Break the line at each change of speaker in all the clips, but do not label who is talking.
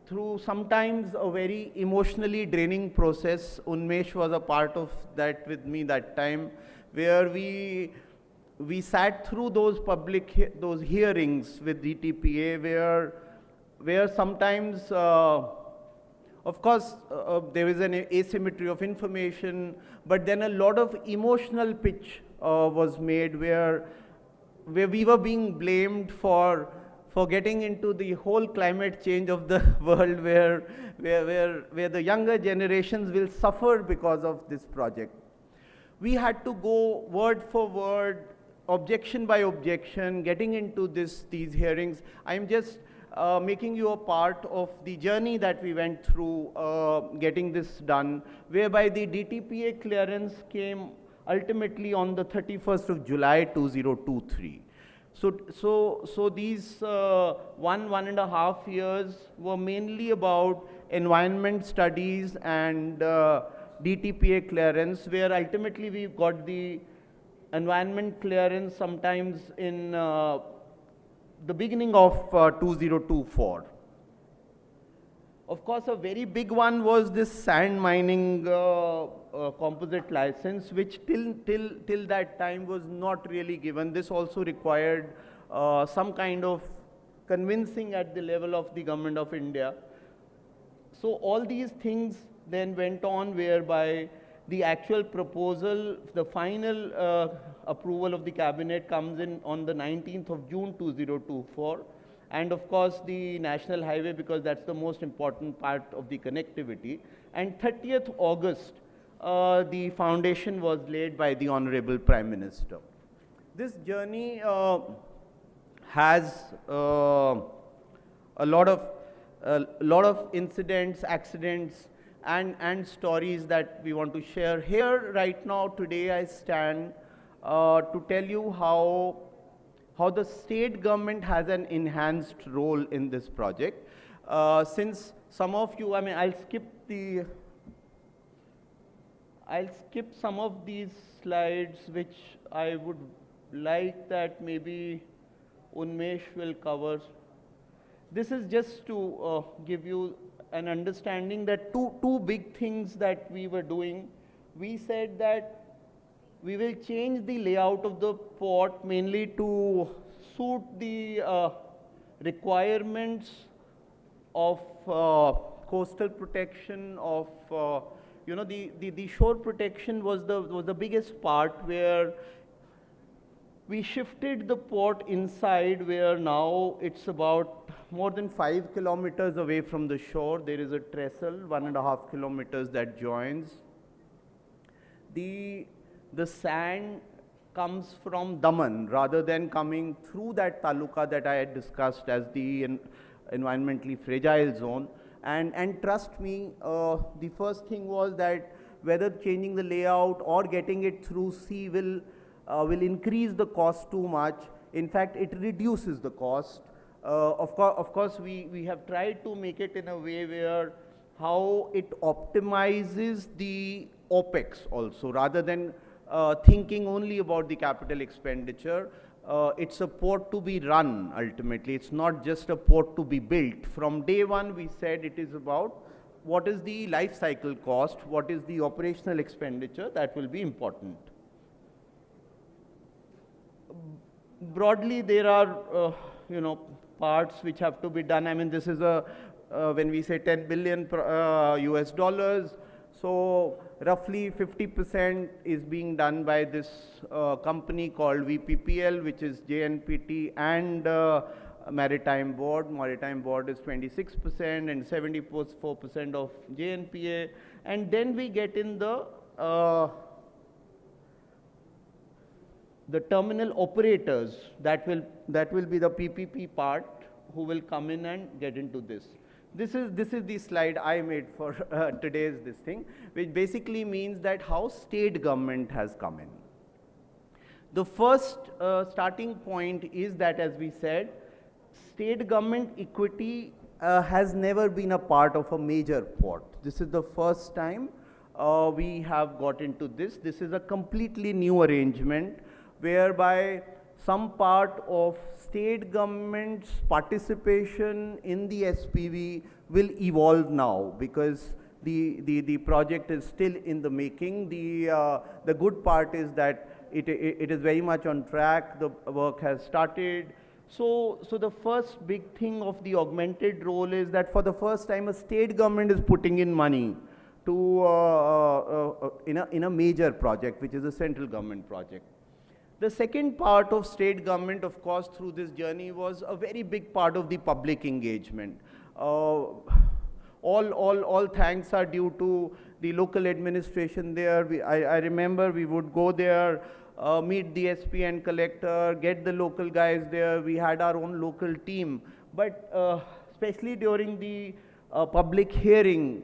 through sometimes a very emotionally draining process. Unmesh was a part of that with me that time, where we sat through those those hearings with DTPA, where sometimes, of course, there is an asymmetry of information, but then a lot of emotional pitch was made, where we were being blamed for getting into the whole climate change of the world, where the younger generations will suffer because of this project. We had to go word for word, objection by objection, getting into these hearings. I'm just making you a part of the journey that we went through getting this done, whereby the DTPA clearance came ultimately on the 31st of July 2023. So these 1.5 years were mainly about environment studies and DTPA clearance, where ultimately we got the environment clearance sometimes in the beginning of 2024. Of course, a very big one was this sand mining composite license, which till that time was not really given. This also required some kind of convincing at the level of the Government of India. So all these things then went on, whereby the actual proposal, the final approval of the cabinet comes in on the 19th of June 2024. And of course the national highway, because that's the most important part of the connectivity. And 30th August, the foundation was laid by the Honorable Prime Minister. This journey has a lot of incidents, accidents, and stories that we want to share. Here right now, today I stand to tell you how the state government has an enhanced role in this project. Since some of you, I mean, I'll skip some of these slides, which I would like that maybe Unmesh will cover. This is just to give you an understanding that two big things that we were doing. We said that we will change the layout of the port mainly to suit the requirements of coastal protection, of you know, the shore protection was the biggest part, where we shifted the port inside, where now it's about more than 5 kilometers away from the shore. There is a trestle, 1.5 kilometers, that joins. The sand comes from Daman rather than coming through that taluka that I had discussed as the environmentally fragile zone. And trust me, the first thing was that whether changing the layout or getting it through sea will increase the cost too much. In fact, it reduces the cost. Of course, we have tried to make it in a way where how it optimizes the OPEX also, rather than thinking only about the capital expenditure. It's a port to be run ultimately. It's not just a port to be built. From day one, we said it is about what is the life cycle cost, what is the operational expenditure that will be important. Broadly, there are you know, parts which have to be done. I mean, this is a when we say 10 billion US dollars, so roughly 50% is being done by this company called VPPL, which is JNPT and Maritime Board. Maritime Board is 26% and 74% of JNPA. And then we get in the terminal operators, that will be the PPP part, who will come in and get into this. This is the slide I made for today's this thing, which basically means that how state government has come in. The first starting point is that, as we said, state government equity has never been a part of a major port. This is the first time we have got into this. This is a completely new arrangement, whereby some part of state government's participation in the SPV will evolve now, because the project is still in the making. The good part is that it is very much on track. The work has started. So the first big thing of the augmented role is that for the first time a state government is putting in money to in a major project, which is a central government project. The second part of state government, of course, through this journey was a very big part of the public engagement. All thanks are due to the local administration there. I remember we would go there, meet the SP and collector, get the local guys there. We had our own local team. But especially during the public hearing,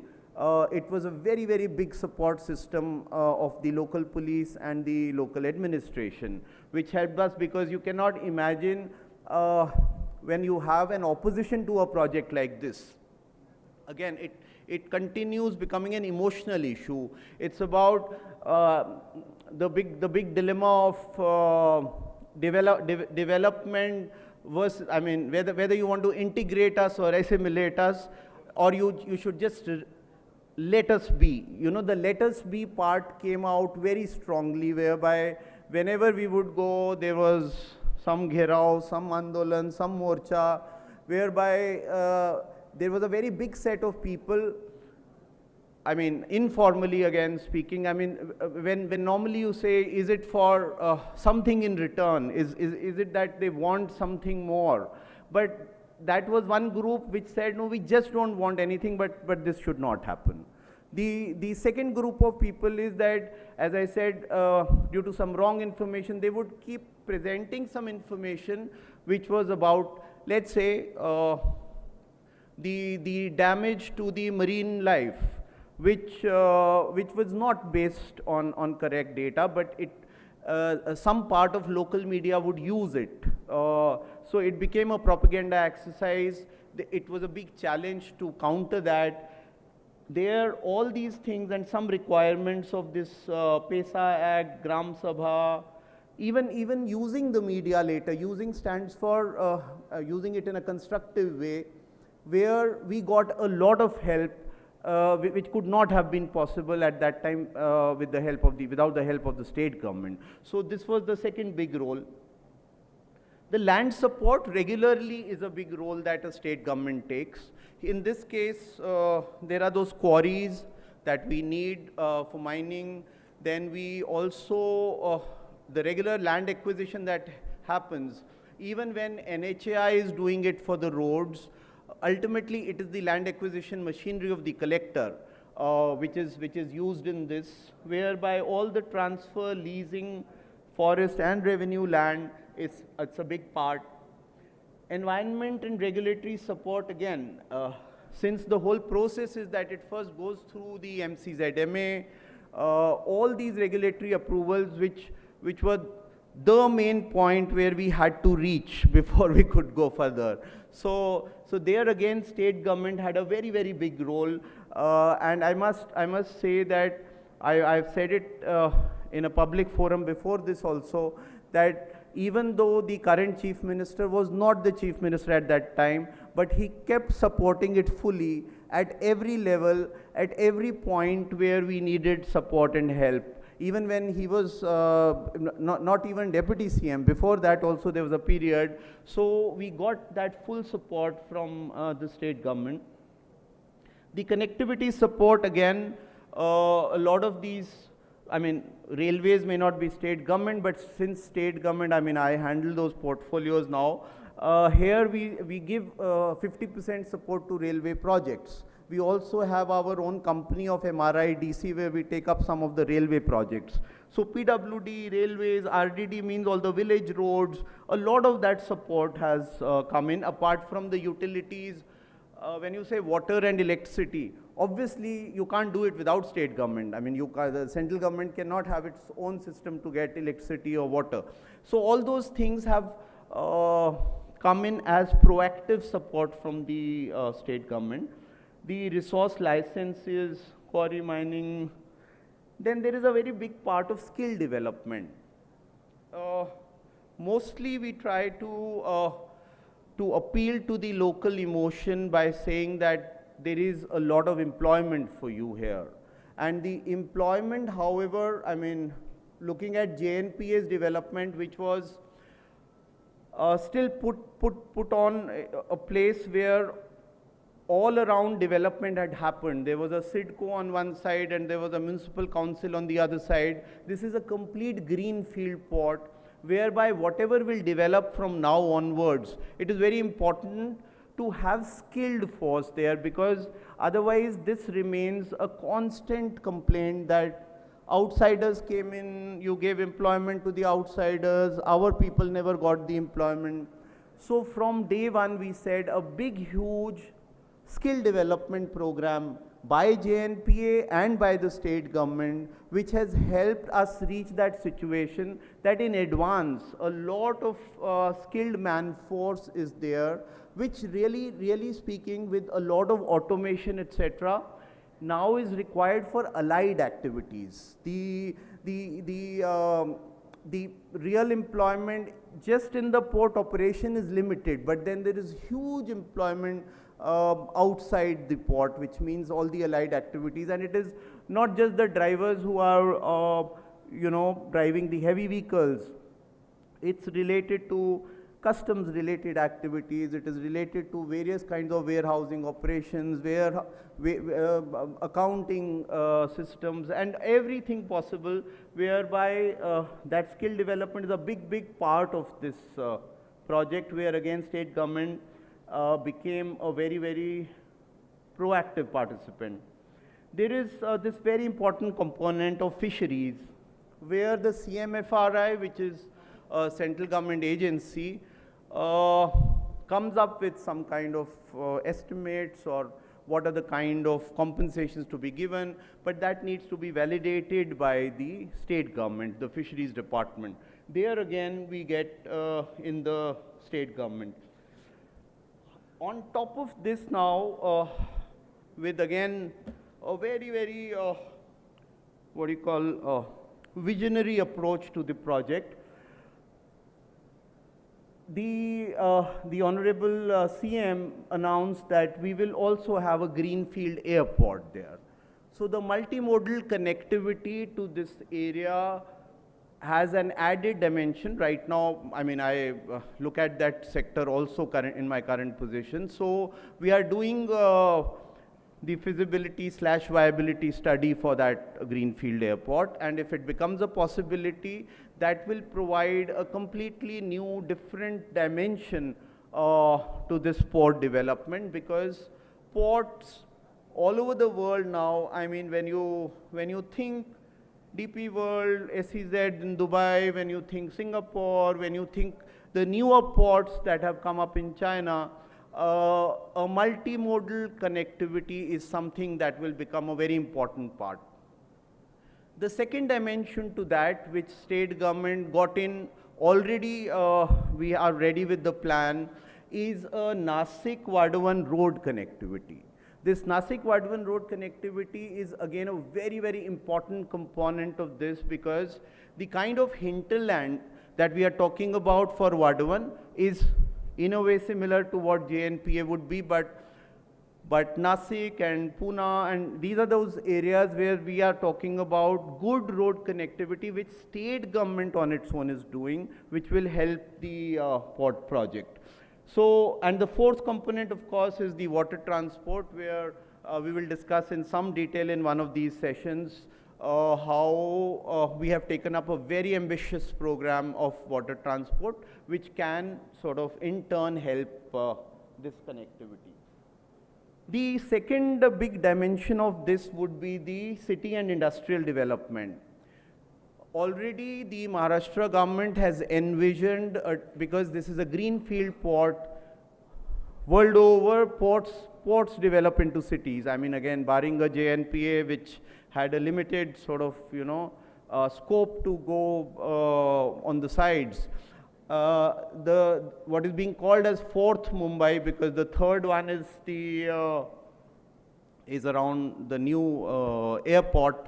it was a very, very big support system of the local police and the local administration, which helped us, because you cannot imagine when you have an opposition to a project like this. Again, it continues becoming an emotional issue. It's about the big dilemma of development versus, I mean, whether you want to integrate us or assimilate us, or you should just let us be. You know, the let us be part came out very strongly, whereby whenever we would go, there was some gherav, some andolan, some morcha, whereby there was a very big set of people. I mean, informally again speaking, I mean, when normally you say, is it for something in return? Is it that they want something more? But that was one group which said, no, we just don't want anything, but this should not happen. The second group of people is that, as I said, due to some wrong information, they would keep presenting some information which was about, let's say, the damage to the marine life, which was not based on correct data, but some part of local media would use it. So it became a propaganda exercise. It was a big challenge to counter that. There, all these things and some requirements of this PESA Act, Gram Sabha, even using the media later, using stands for using it in a constructive way, where we got a lot of help, which could not have been possible at that time without the help of the state government. So this was the second big role. The land support regularly is a big role that a state government takes. In this case, there are those quarries that we need for mining. Then we also, the regular land acquisition that happens, even when NHAI is doing it for the roads, ultimately it is the land acquisition machinery of the collector which is used in this, whereby all the transfer, leasing, forest and revenue land, it's a big part. Environment and regulatory support, again, since the whole process is that it first goes through the MCZMA, all these regulatory approvals which were the main point where we had to reach before we could go further. So there again, state government had a very, very big role, and I must say that I've said it in a public forum before this also, that even though the current chief minister was not the chief minister at that time, but he kept supporting it fully at every level, at every point where we needed support and help. Even when he was not even deputy CM, before that also there was a period. So we got that full support from the state government. The connectivity support, again, a lot of these, I mean, railways may not be state government, but since state government, I mean, I handle those portfolios now. Here we give 50% support to railway projects. We also have our own company of MRI DC where we take up some of the railway projects. So PWD, railways, RDD means all the village roads, a lot of that support has come in, apart from the utilities. When you say water and electricity, obviously you can't do it without state government. I mean, the central government cannot have its own system to get electricity or water. So all those things have come in as proactive support from the state government. The resource licenses, quarry mining. Then there is a very big part of skill development. mostly we try to appeal to the local emotion by saying that there is a lot of employment for you here. And the employment, however, I mean, looking at JNPA's development, which was still put on a place where all around development had happened. There was a SIDCO on one side and there was a municipal council on the other side. This is a complete greenfield port whereby whatever will develop from now onwards, it is very important to have skilled force there, because otherwise this remains a constant complaint that outsiders came in, you gave employment to the outsiders, our people never got the employment. So from day one we said a big, huge skill development program by JNPA and by the state government, which has helped us reach that situation that in advance a lot of skilled man force is there, which really speaking, with a lot of automation, etc., now is required for allied activities. The real employment just in the port operation is limited, but then there is huge employment outside the port, which means all the allied activities. And it is not just the drivers who are driving the heavy vehicles. It's related to customs related activities, it is related to various kinds of warehousing operations, accounting systems, and everything possible, whereby that skill development is a big part of this project, where again state government became a very proactive participant. There is this very important component of fisheries, where the CMFRI, which is a central government agency, comes up with some kind of estimates or what are the kind of compensations to be given, but that needs to be validated by the state government, the fisheries department. There again we get in the state government. On top of this now, with again a very what do you call visionary approach to the project, the Honorable CM announced that we will also have a greenfield airport there. So the multimodal connectivity to this area has an added dimension. Right now, I mean, I look at that sector also in my current position. So we are doing the feasibility/viability study for that greenfield airport, and if it becomes a possibility, that will provide a completely new, different dimension to this port development, because ports all over the world now, I mean, when you think DP World, SEZ in Dubai, when you think Singapore, when you think the newer ports that have come up in China, a multimodal connectivity is something that will become a very important part. The second dimension to that, which state government got in already, we are ready with the plan, is a Nasik-Vardhavan road connectivity. This Nasik-Vardhavan road connectivity is again a very important component of this, because the kind of hinterland that we are talking about for Vardhavan is in a way similar to what JNPA would be, but Nasik and Pune, and these are those areas where we are talking about good road connectivity, which state government on its own is doing, which will help the port project. So, and the fourth component, of course, is the water transport, where we will discuss in some detail in one of these sessions how we have taken up a very ambitious program of water transport, which can sort of in turn help this connectivity. The second big dimension of this would be the city and industrial development. Already the Maharashtra government has envisioned, because this is a greenfield port, world over ports develop into cities. I mean, again, barring a JNPA, which had a limited sort of, scope to go on the sides. What is being called as fourth Mumbai, because the third one is is around the new airport,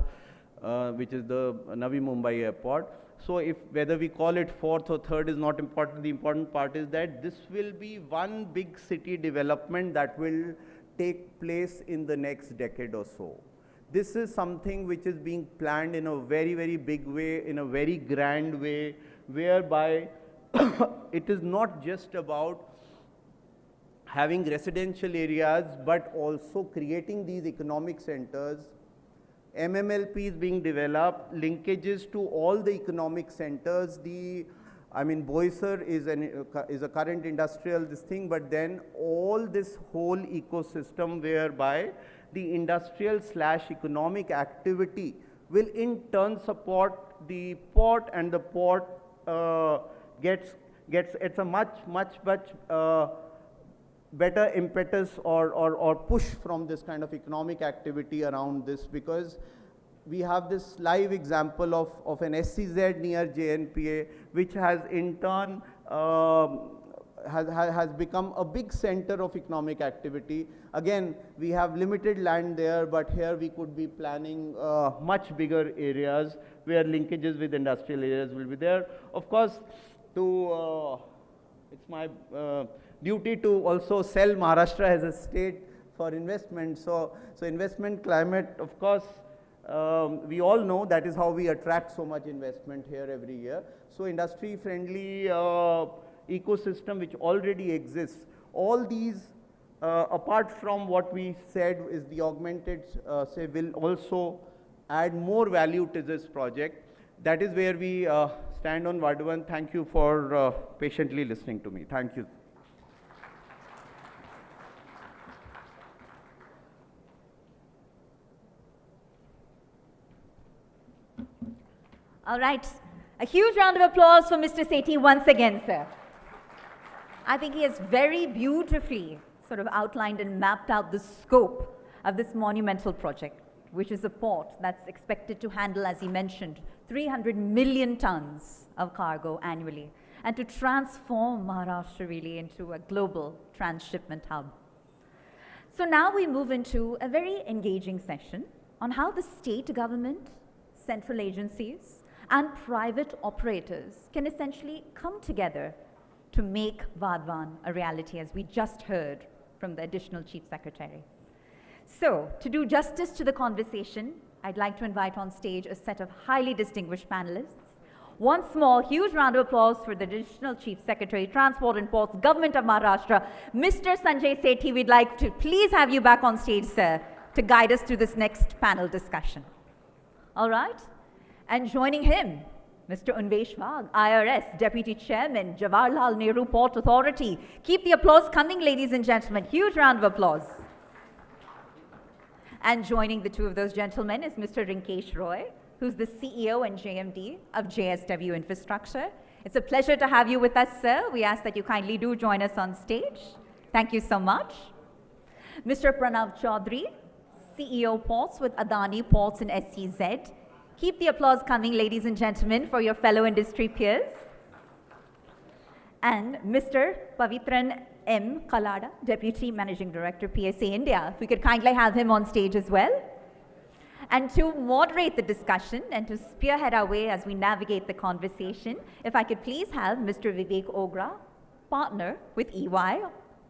which is the Navi Mumbai airport. So if whether we call it fourth or third is not important, the important part is that this will be one big city development that will take place in the next decade or so. This is something which is being planned in a very, very big way, in a very grand way, whereby it is not just about having residential areas, but also creating these economic centers. MMLP is being developed, linkages to all the economic centers. Boisar is a current industrial this thing, but then all this whole ecosystem whereby the industrial / economic activity will in turn support the port, and the port gets it's a much better impetus or push from this kind of economic activity around this, because we have this live example of an SEZ near JNPA, which has in turn has become a big center of economic activity. Again, we have limited land there, but here we could be planning much bigger areas where linkages with industrial areas will be there. Of course, it's my duty to also sell Maharashtra as a state for investment. So investment climate, of course, we all know that is how we attract so much investment here every year. So industry friendly ecosystem which already exists, all these apart from what we said is the augmented will also add more value to this project. That is where we stand on Vardhan. Thank you for patiently listening to me. Thank you.
All right. A huge round of applause for Mr. Sethi once again, sir. I think he has very beautifully sort of outlined and mapped out the scope of this monumental project, which is a port that's expected to handle, as he mentioned, 300 million tons of cargo annually, and to transform Maharashtra really into a global transshipment hub. So now we move into a very engaging session on how the state government, central agencies, and private operators can essentially come together to make Vadhavan a reality, as we just heard from the additional Chief Secretary. So, to do justice to the conversation, I'd like to invite on stage a set of highly distinguished panelists. Once more, huge round of applause for the additional Chief Secretary, Transport and Ports, Government of Maharashtra, Mr. Sanjay Sethi. We'd like to please have you back on stage, sir, to guide us through this next panel discussion. All right? And joining him, Mr. Unvesh Wagh, IRS Deputy Chairman, Jawaharlal Nehru Port Authority. Keep the applause coming, ladies and gentlemen. Huge round of applause. And joining the two of those gentlemen is Mr. Rinkesh Roy, who's the CEO and JMD of JSW Infrastructure. It's a pleasure to have you with us, sir. We ask that you kindly do join us on stage. Thank you so much. Mr. Pranav Chaudhary, CEO Ports with Adani Ports and SEZ. Keep the applause coming, ladies and gentlemen, for your fellow industry peers. And Mr. Pavitran M. Kalada, Deputy Managing Director, PSA India. If we could kindly have him on stage as well. And to moderate the discussion and to spearhead our way as we navigate the conversation, if I could please have Mr. Vivek Ogra, partner with EY,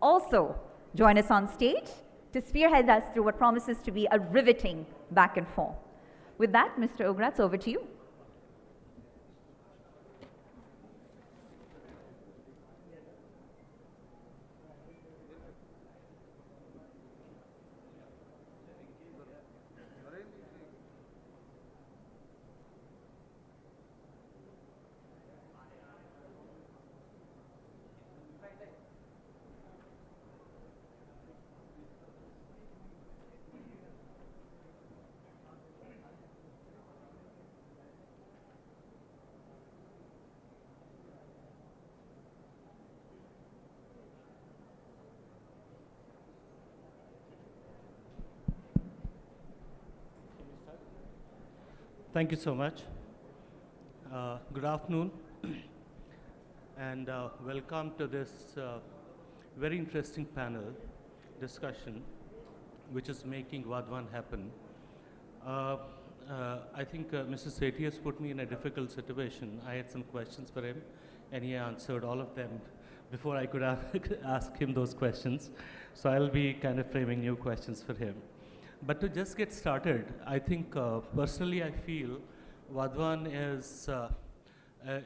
also join us on stage to spearhead us through what promises to be a riveting back and forth. With that, Mr. Ogra, it's over to you.
Thank you so much. Good afternoon, and welcome to this very interesting panel discussion, which is making Vadhavan happen. I think Mr. Sethi has put me in a difficult situation. I had some questions for him, and he answered all of them before I could ask him those questions. So I'll be kind of framing new questions for him. But to just get started, I think personally I feel Vadwan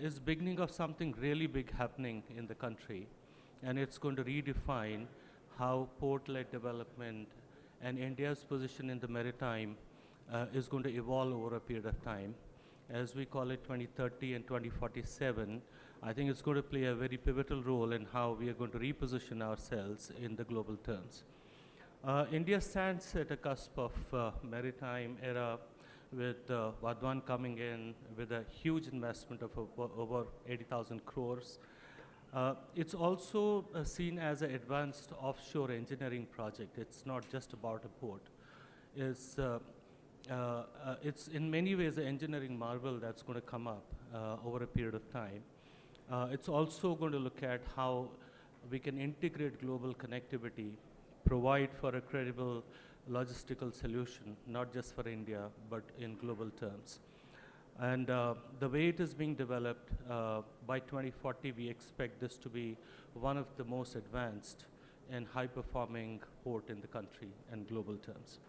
is beginning of something really big happening in the country, and it's going to redefine how port-led development and India's position in the maritime is going to evolve over a period of time. As we call it 2030 and 2047, I think it's going to play a very pivotal role in how we are going to reposition ourselves in the global terms. India stands at a cusp of maritime era with Vadwan coming in with a huge investment of over 80,000 crores. It's also seen as an advanced offshore engineering project. It's not just about a port. It's in many ways an engineering marvel that's going to come up over a period of time. It's also going to look at how we can integrate global connectivity, provide for a credible logistical solution, not just for India, but in global terms. And the way it is being developed, by 2040, we expect this to be one of the most advanced and high-performing port in the country in global terms.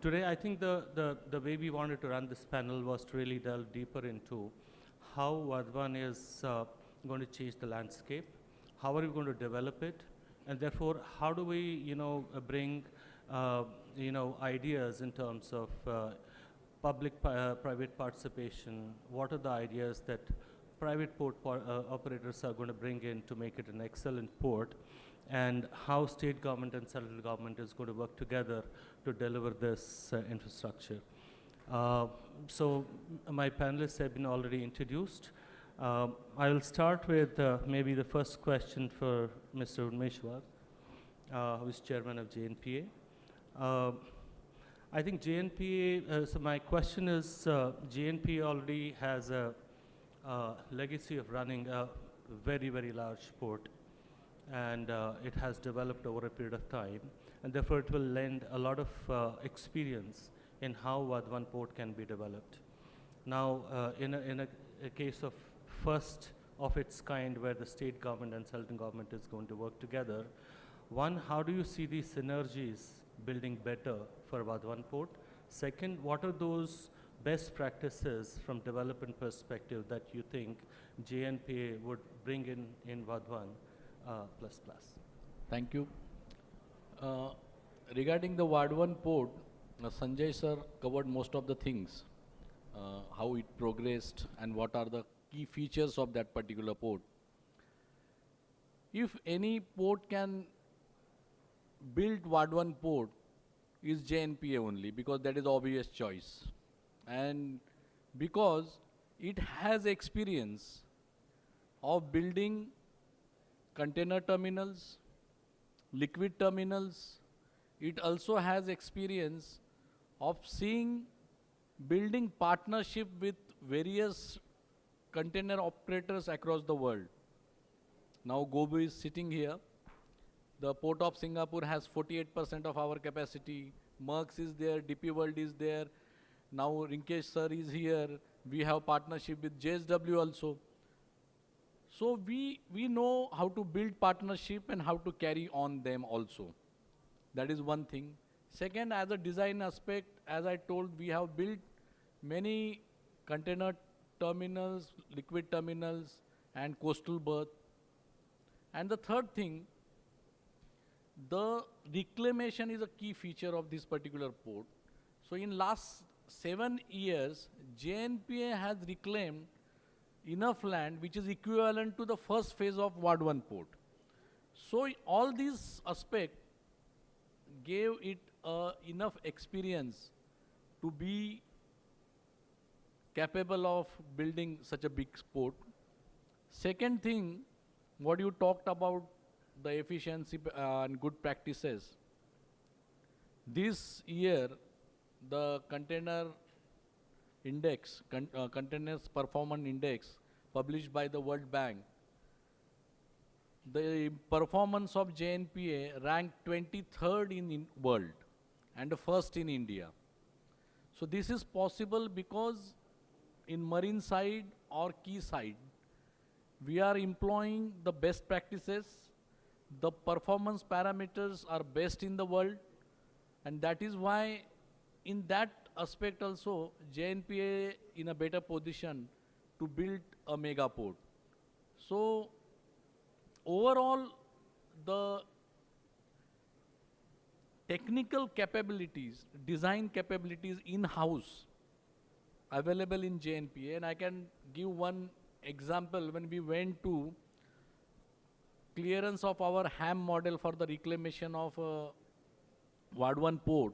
Today, I think the way we wanted to run this panel was to really delve deeper into how Vadwan is going to change the landscape, how are we going to develop it, and therefore, how do we, bring, ideas in terms of public-private participation? What are the ideas that private port operators are going to bring in to make it an excellent port, and how state government and central government is going to work together to deliver this infrastructure. So my panelists have been already introduced. I will start with maybe the first question for Mr. Urmeshwar, who is chairman of JNPA. I think JNPA, so my question is, JNPA already has a legacy of running a very, very large port, and it has developed over a period of time, and therefore it will lend a lot of experience in how Vadwan port can be developed. Now, in a case of first of its kind where the state government and central government is going to work together, one, how do you see these synergies building better for Vadwan port? Second, what are those best practices from development perspective that you think JNPA would bring in Vadwan plus plus?
Thank you. Regarding the Vadwan port, Sanjay sir covered most of the things, how it progressed and what are the key features of that particular port. If any port can build Vadwan port, is JNPA only, because that is the obvious choice. And because it has experience of building container terminals, liquid terminals. It also has experience of building partnership with various container operators across the world. Now Gobu is sitting here. The Port of Singapore has 48% of our capacity. Merckx is there, DP World is there. Now Rinkesh sir is here. We have partnership with JSW also. So we know how to build partnership and how to carry on them also. That is one thing. Second, as a design aspect, as I told, we have built many container terminals, liquid terminals, and coastal berth. And the third thing, the reclamation is a key feature of this particular port. So in last 7 years, JNPA has reclaimed enough land which is equivalent to the first phase of Vadwan port. So all these aspects gave it enough experience to be capable of building such a big port. Second thing, what you talked about, the efficiency and good practices. This year, the container index, containers performance index published by the World Bank, the performance of JNPA ranked 23rd in world and the first in India. So this is possible because in marine side or quay side, we are employing the best practices. The performance parameters are best in the world, and that is why in that aspect also JNPA in a better position to build a mega port. So overall, the technical capabilities, design capabilities in-house available in JNPA, and I can give one example. When we went to clearance of our HAM model for the reclamation of Vadwan port,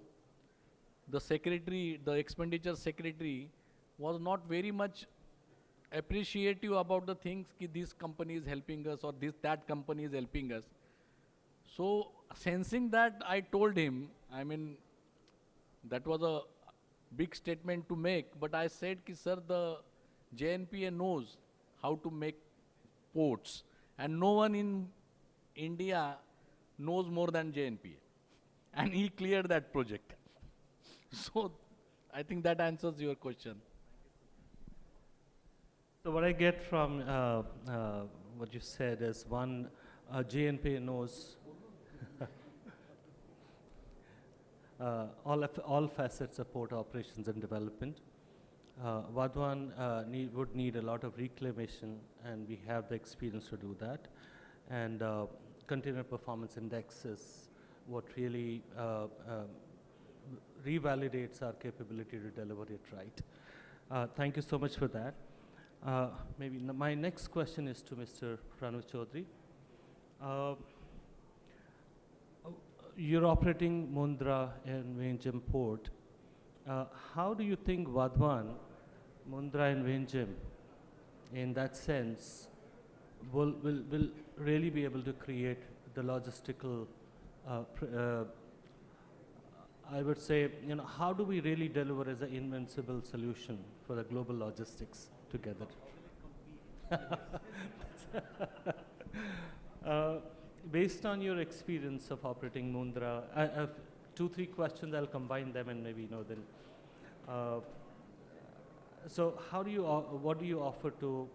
the secretary, the expenditure secretary was not very much appreciative about the things ki this company is helping us or that company is helping us. So sensing that, I told him, I mean, that was a big statement to make, but I said ki sir, the JNPA knows how to make ports, and no one in India knows more than JNPA. And he cleared that project. So I think that answers your question.
So what I get from what you said is, one, JNPA knows all facets of port operations and development. Vadwan would need a lot of reclamation, and we have the experience to do that. And container performance index is what really revalidates our capability to deliver it right. Thank you so much for that. Maybe my next question is to Mr. Pranu Chaudhary. You're operating Mundra and Vizhinjam port. How do you think Vadwan, Mundra and Vizhinjam, in that sense, will really be able to create the logistical, I would say, how do we really deliver as an invincible solution for the global logistics together? Based on your experience of operating Mundra, I have 2-3 questions. I'll combine them and maybe then. So how do you, what do you offer to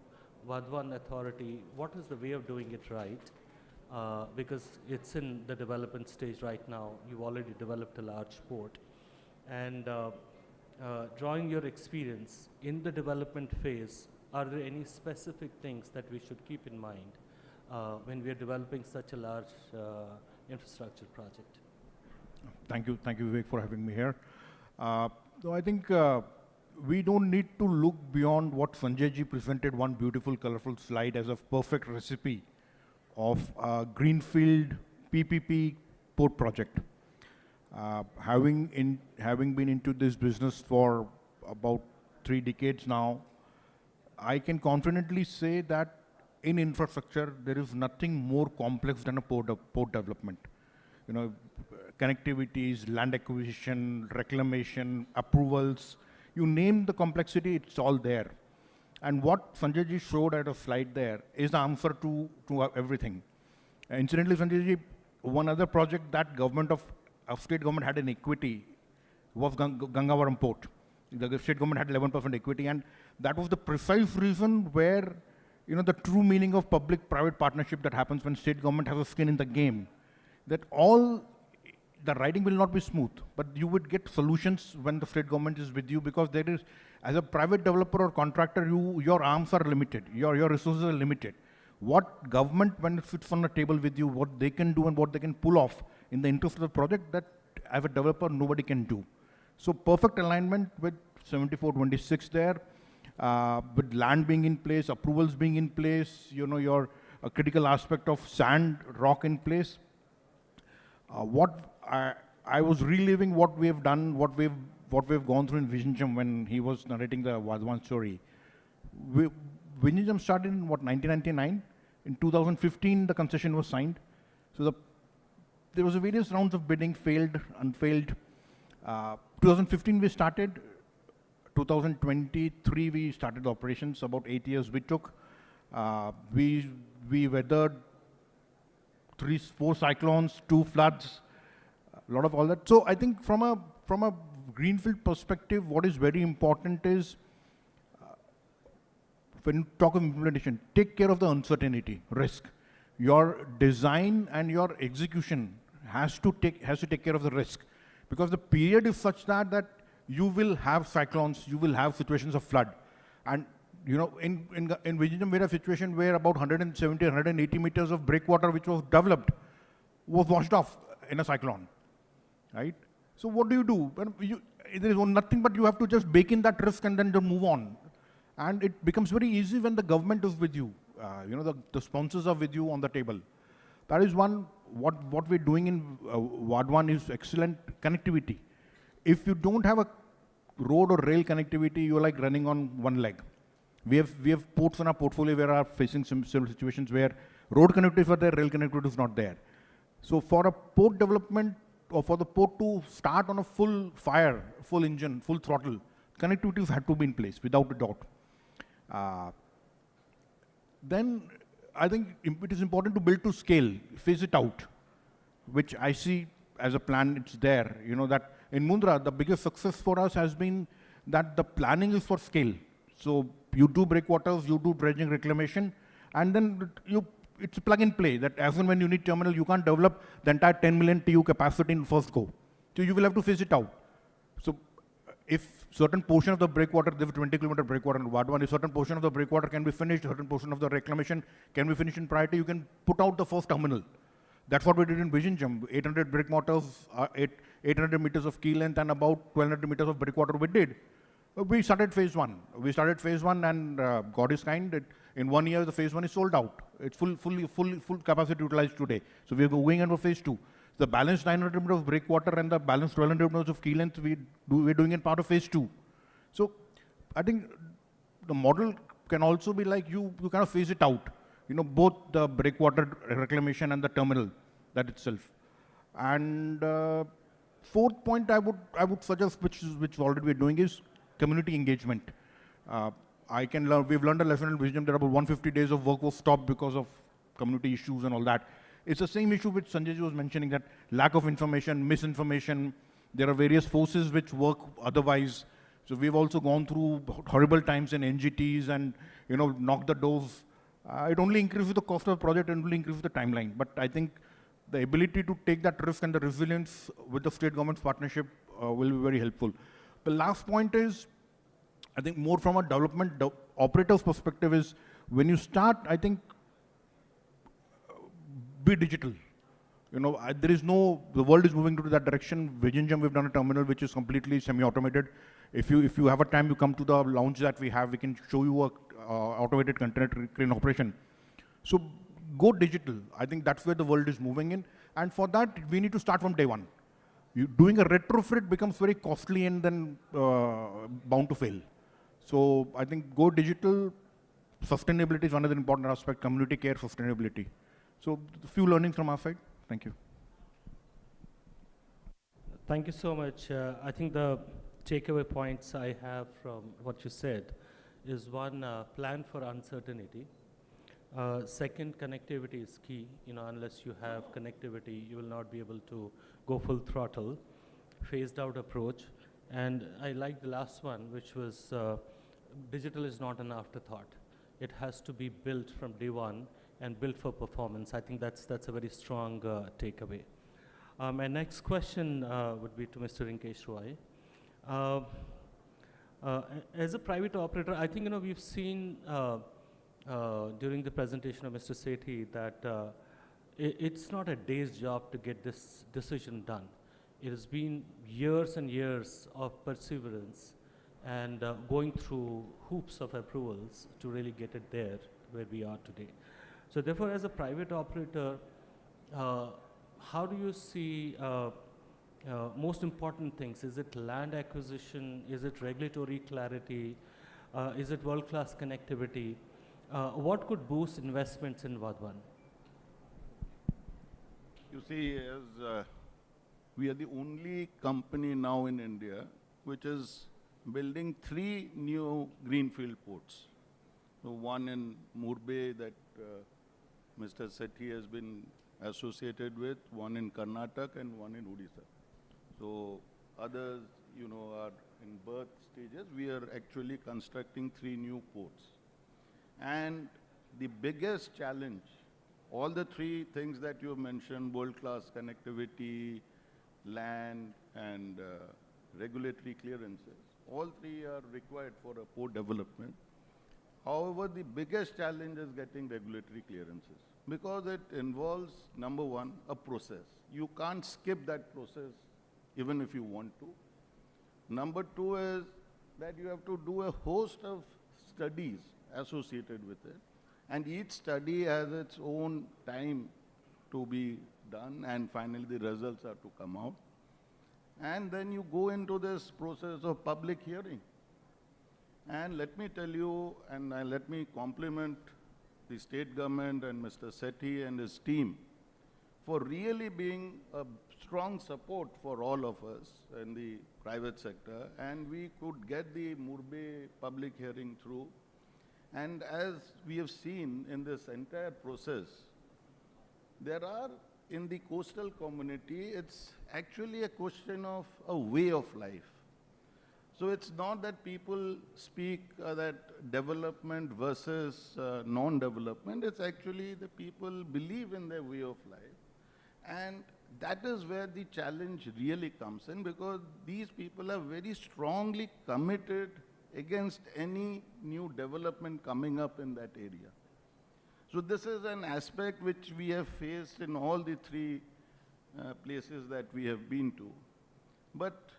Vadwan Authority? What is the way of doing it right? Because it's in the development stage right now. You've already developed a large port. And drawing your experience in the development phase, are there any specific things that we should keep in mind when we are developing such a large infrastructure project?
Thank you, Vivek, for having me here. So I think we don't need to look beyond what Sanjay ji presented, one beautiful, colorful slide as a perfect recipe of a greenfield PPP port project. Having been into this business for about 3 decades now, I can confidently say that in infrastructure, there is nothing more complex than a port development. Connectivities, land acquisition, reclamation, approvals, you name the complexity, it's all there. And what Sanjay ji showed at a slide there is the answer to everything. Incidentally, Sanjay ji, one other project that state government had an equity was Gangavaram Port. The state government had 11% equity, and that was the precise reason where, the true meaning of public-private partnership that happens when state government has a skin in the game, that all the riding will not be smooth, but you would get solutions when the state government is with you, because there is, as a private developer or contractor, your arms are limited, your resources are limited. What government, when it sits on the table with you, what they can do and what they can pull off in the interest of the project, that as a developer, nobody can do. So perfect alignment with 7426 there, with land being in place, approvals being in place, your critical aspect of sand, rock in place. I was reliving what we have done, what we've gone through in Vizhinjam when he was narrating the Vadwan story. Vizhinjam started in 1999. In 2015, the concession was signed. So there was a various rounds of bidding, failed, unfailed. 2015 we started. 2023 we started the operations. About 8 years we took. We weathered 3-4 cyclones, 2 floods, a lot of all that. So I think from a greenfield perspective, what is very important is, when you talk of implementation, take care of the uncertainty, risk. Your design and your execution has to take care of the risk, because the period is such that you will have cyclones, you will have situations of flood, and in Vizhinjam we had a situation where about 170, 180 meters of breakwater which was developed was washed off in a cyclone, right? So what do? There is nothing but you have to just bake in that risk and then move on. And it becomes very easy when the government is with you. The sponsors are with you on the table. That is one, what we're doing in Ward 1 is excellent connectivity. If you don't have a road or rail connectivity, you're like running on one leg. We have ports in our portfolio where are facing some similar situations where road connectivity is there, rail connectivity is not there. So for a port development, or for the port to start on a full fire, full engine, full throttle, connectivity had to be in place, without a doubt. Then I think it is important to build to scale, phase it out, which I see as a plan, it's there. That in Mundra, the biggest success for us has been that the planning is for scale. So you do breakwaters, you do dredging reclamation, and then it's plug and play, that as and when you need terminal, you can't develop the entire 10 million TU capacity in first go. So you will have to phase it out. So if certain portion of the breakwater, there is 20-kilometer breakwater in Ward 1, if certain portion of the breakwater can be finished, certain portion of the reclamation can be finished in priority, you can put out the first terminal. That's what we did in Vizhinjam. 800 breakwaters, 800 meters of key length, and about 1200 meters of breakwater we did. We started phase 1. And God is kind. In 1 year, the phase 1 is sold out. It's full capacity utilized today. So we are going on for phase 2. The balance 900 meters of breakwater and the balance 1200 meters of key length we're doing in part of phase 2. So I think the model can also be like you kind of phase it out. Both the breakwater reclamation and the terminal, that itself. And fourth point I would suggest, which already we're doing, is community engagement. We've learned a lesson in Vizhinjam that about 150 days of work was stopped because of community issues and all that. It's the same issue which Sanjay ji was mentioning, that lack of information, misinformation. There are various forces which work otherwise. So we've also gone through horrible times in NGTs and knocked the doors. It only increases the cost of the project and only increases the timeline. But I think the ability to take that risk and the resilience with the state government's partnership will be very helpful. The last point is, I think more from a development operator's perspective, is when you start, I think, be digital. The world is moving to that direction. Vizhinjam, we've done a terminal which is completely semi-automated. If you have a time, you come to the lounge that we have, we can show you a automated container crane operation. So go digital. I think that's where the world is moving in. And for that, we need to start from day one. Doing a retrofit becomes very costly and then bound to fail. So I think go digital. Sustainability is another important aspect, community care, sustainability. So a few learnings from our side. Thank you.
Thank you so much. I think the takeaway points I have from what you said is, one, plan for uncertainty. Second, connectivity is key. Unless you have connectivity, you will not be able to go full throttle. Phased out approach. And I like the last one, which was digital is not an afterthought. It has to be built from day one and built for performance. I think that's a very strong takeaway. My next question would be to Mr. Rinkesh Roy. As a private operator, I think we've seen during the presentation of Mr. Sethi that it's not a day's job to get this decision done. It has been years and years of perseverance and going through hoops of approvals to really get it there where we are today. So therefore, as a private operator, how do you see most important things? Is it land acquisition? Is it regulatory clarity? Is it world-class connectivity? What could boost investments in Ward 1?
You see, as we are the only company now in India which is building 3 new greenfield ports. So one in Murbe that Mr. Sethi has been associated with, one in Karnataka and one in Odisha. So others, are in birth stages, we are actually constructing 3 new ports. And the biggest challenge, all the 3 things that you mentioned, world-class connectivity, land, and regulatory clearances, all 3 are required for a port development. However, the biggest challenge is getting regulatory clearances because it involves, number one, a process. You can't skip that process even if you want to. Number 2 is that you have to do a host of studies associated with it. And each study has its own time to be done, and finally the results are to come out. And then you go into this process of public hearing. And let me tell you, and let me compliment the state government and Mr. Sethi and his team for really being a strong support for all of us in the private sector. And we could get the Murbe public hearing through. And as we have seen in this entire process, there are, in the coastal community, it's actually a question of a way of life. So it's not that people speak that development versus non-development. It's actually the people believe in their way of life. And that is where the challenge really comes in, because these people are very strongly committed against any new development coming up in that area. So this is an aspect which we have faced in all the 3 places that we have been to. But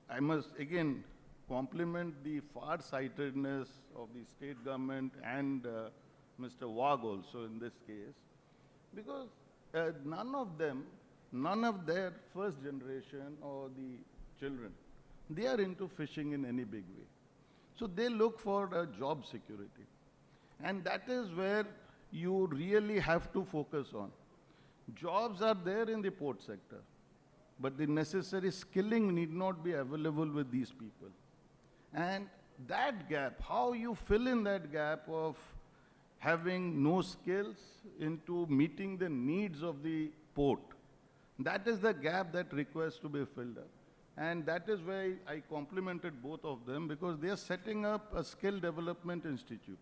I must again compliment the far-sightedness of the state government and Mr. Wag also in this case, because none of their first generation or the children, they are into fishing in any big way. So they look for a job security. And that is where you really have to focus on. Jobs are there in the port sector, but the necessary skilling need not be available with these people. And that gap, how you fill in that gap of having no skills into meeting the needs of the port, that is the gap that requires to be filled up. And that is why I complimented both of them, because they are setting up a skill development institute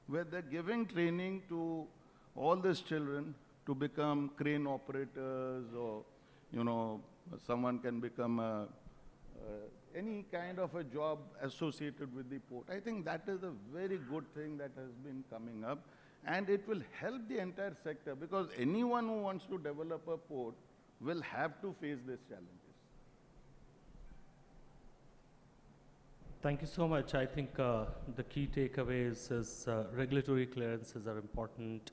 where they're giving training to all these children to become crane operators, or someone can become any kind of a job associated with the port. I think that is a very good thing that has been coming up, and it will help the entire sector, because anyone who wants to develop a port will have to face these challenges.
Thank you so much. I think the key takeaways is regulatory clearances are important.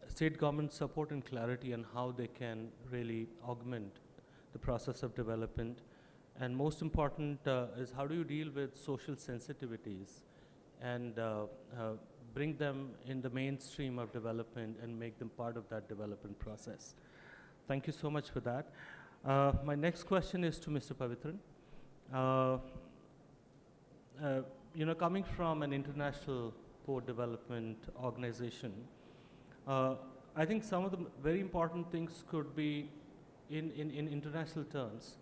State government support and clarity on how they can really augment the process of development. And most important is how do you deal with social sensitivities and bring them in the mainstream of development and make them part of that development process. Thank you so much for that. My next question is to Mr. Pavitran. Coming from an international port development organization, I think some of the very important things could be in international terms.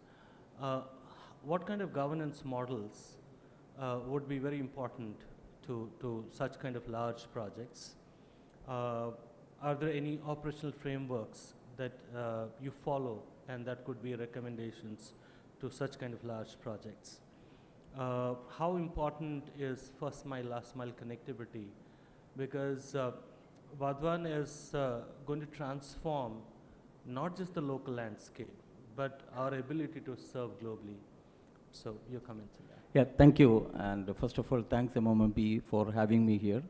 What kind of governance models would be very important to such kind of large projects? Are there any operational frameworks that you follow and that could be recommendations to such kind of large projects? How important is first mile, last mile connectivity? Because Vadwan is going to transform not just the local landscape, but our ability to serve globally. So your comments on that.
Yeah, thank you. And first of all, thanks MMP for having me here.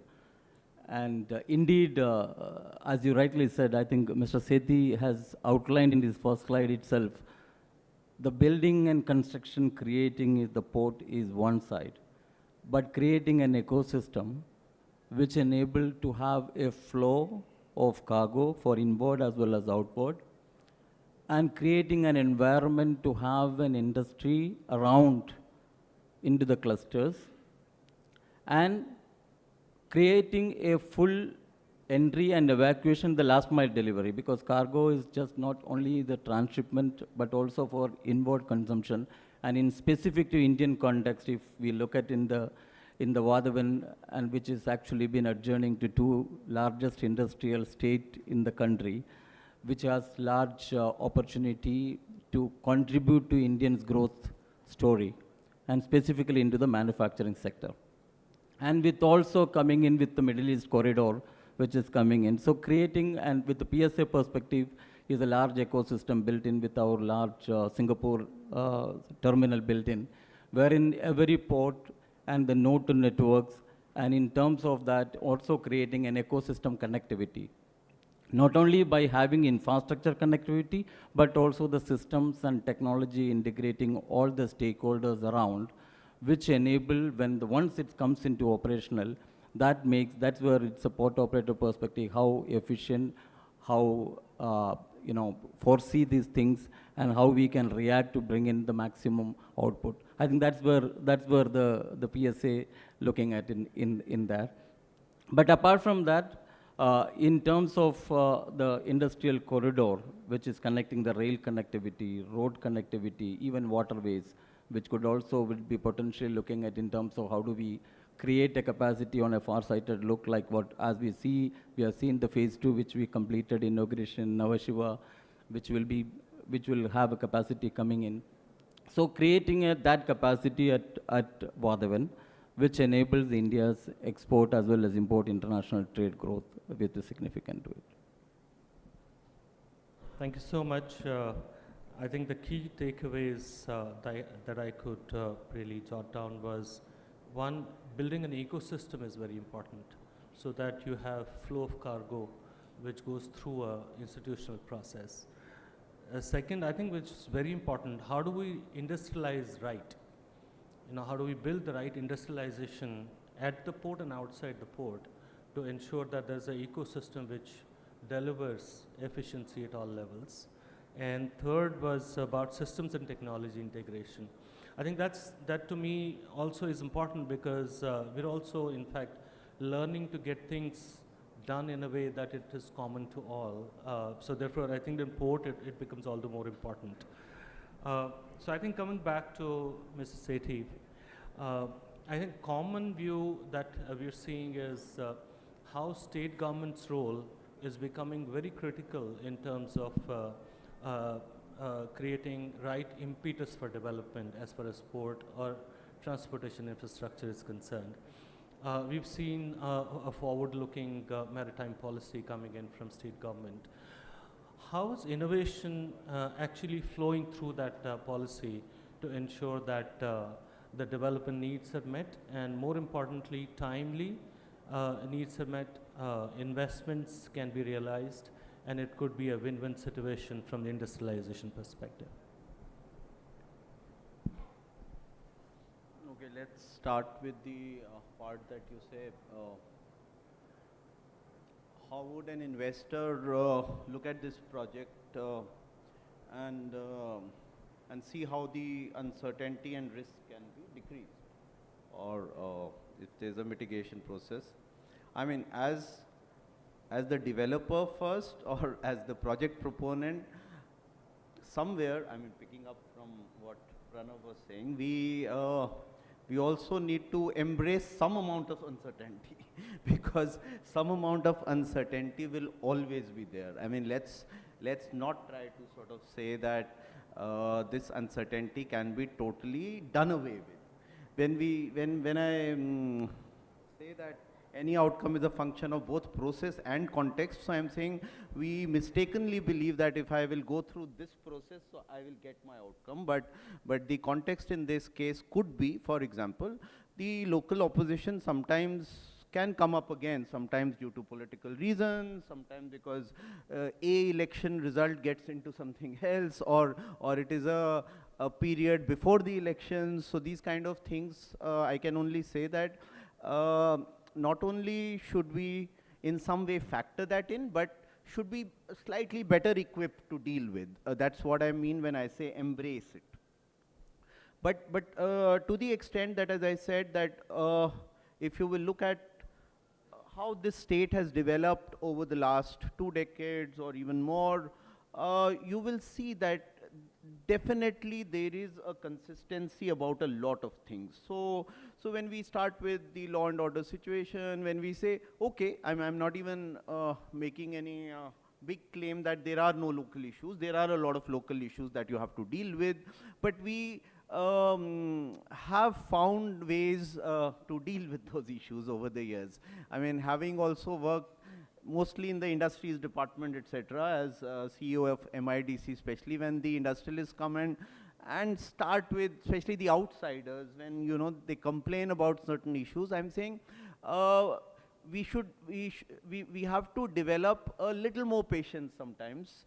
And indeed, as you rightly said, I think Mr. Sethi has outlined in his first slide itself, the building and construction creating the port is one side, but creating an ecosystem which enable to have a flow of cargo for inward as well as outward, and creating an environment to have an industry around into the clusters, and creating a full entry and evacuation, the last mile delivery, because cargo is just not only the transshipment, but also for inward consumption. And in specific to Indian context, if we look at in the Vadavan, and which is actually been adjourning to two largest industrial state in the country, which has large opportunity to contribute to Indians' growth story, and specifically into the manufacturing sector. And with also coming in with the Middle East corridor, which is coming in. So creating, and with the PSA perspective, is a large ecosystem built in with our large Singapore terminal built in, wherein every port and the node to networks, and in terms of that, also creating an ecosystem connectivity. Not only by having infrastructure connectivity, but also the systems and technology integrating all the stakeholders around, which enable once it comes into operational, that's where it's a port operator perspective, how efficient, how foresee these things, and how we can react to bring in the maximum output. I think that's where the PSA looking at in that. But apart from that, in terms of the industrial corridor, which is connecting the rail connectivity, road connectivity, even waterways, which would be potentially looking at in terms of how do we create a capacity on a far-sighted look like what, as we have seen the phase 2, which we completed inauguration, Navashiva, which will have a capacity coming in. So creating that capacity at Vadavan, which enables India's export as well as import international trade growth with a significant weight.
Thank you so much. I think the key takeaways that I could really jot down was, one, building an ecosystem is very important so that you have flow of cargo which goes through a institutional process. Second, I think which is very important, how do we industrialize right? How do we build the right industrialization at the port and outside the port to ensure that there's an ecosystem which delivers efficiency at all levels? And third was about systems and technology integration. I think that to me also is important because we're also, in fact, learning to get things done in a way that it is common to all. So therefore, I think in port, it becomes all the more important. So I think coming back to Mr. Sethi, I think common view that we're seeing is how state government's role is becoming very critical in terms of creating right impetus for development as far as port or transportation infrastructure is concerned. We've seen a forward-looking maritime policy coming in from state government. How is innovation actually flowing through that policy to ensure that the development needs are met, and more importantly, timely needs are met, investments can be realized, and it could be a win-win situation from the industrialization perspective?
Okay, let's start with the part that you say, how would an investor look at this project and see how the uncertainty and risk can be decreased, or if there's a mitigation process? I mean, as the developer first, or as the project proponent, somewhere, I mean, picking up from what Pranav was saying, we also need to embrace some amount of uncertainty because some amount of uncertainty will always be there. I mean, let's not try to sort of say that this uncertainty can be totally done away with. When I say that any outcome is a function of both process and context, so I'm saying we mistakenly believe that if I will go through this process, so I will get my outcome, but the context in this case could be, for example, the local opposition sometimes can come up again, sometimes due to political reasons, sometimes because a election result gets into something else, or it is a period before the elections. So these kind of things, I can only say that not only should we in some way factor that in, but should be slightly better equipped to deal with. That's what I mean when I say embrace it. But to the extent that, as I said, that if you will look at how this state has developed over the last 2 decades or even more, you will see that definitely there is a consistency about a lot of things. So when we start with the law and order situation, when we say, okay, I'm not even making any big claim that there are no local issues. There are a lot of local issues that you have to deal with, but we have found ways to deal with those issues over the years. I mean, having also worked mostly in the industries department, etc., as CEO of MIDC, especially when the industrialists come and start with, especially the outsiders, when they complain about certain issues, I'm saying we have to develop a little more patience sometimes,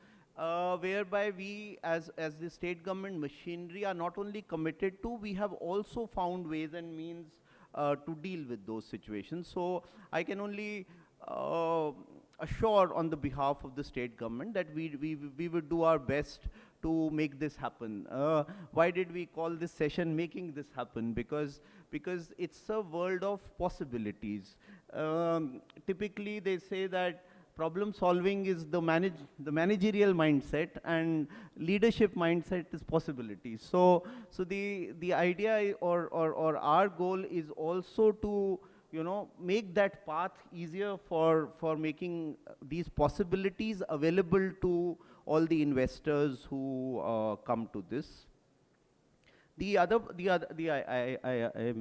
whereby we as the state government machinery are not only committed to, we have also found ways and means to deal with those situations. So I can only assure on the behalf of the state government that we would do our best to make this happen. Why did we call this session Making This Happen? Because it's a world of possibilities. Typically they say that problem solving is the managerial mindset, and leadership mindset is possibilities. So the idea or our goal is also to make that path easier for making these possibilities available to all the investors who come to this. I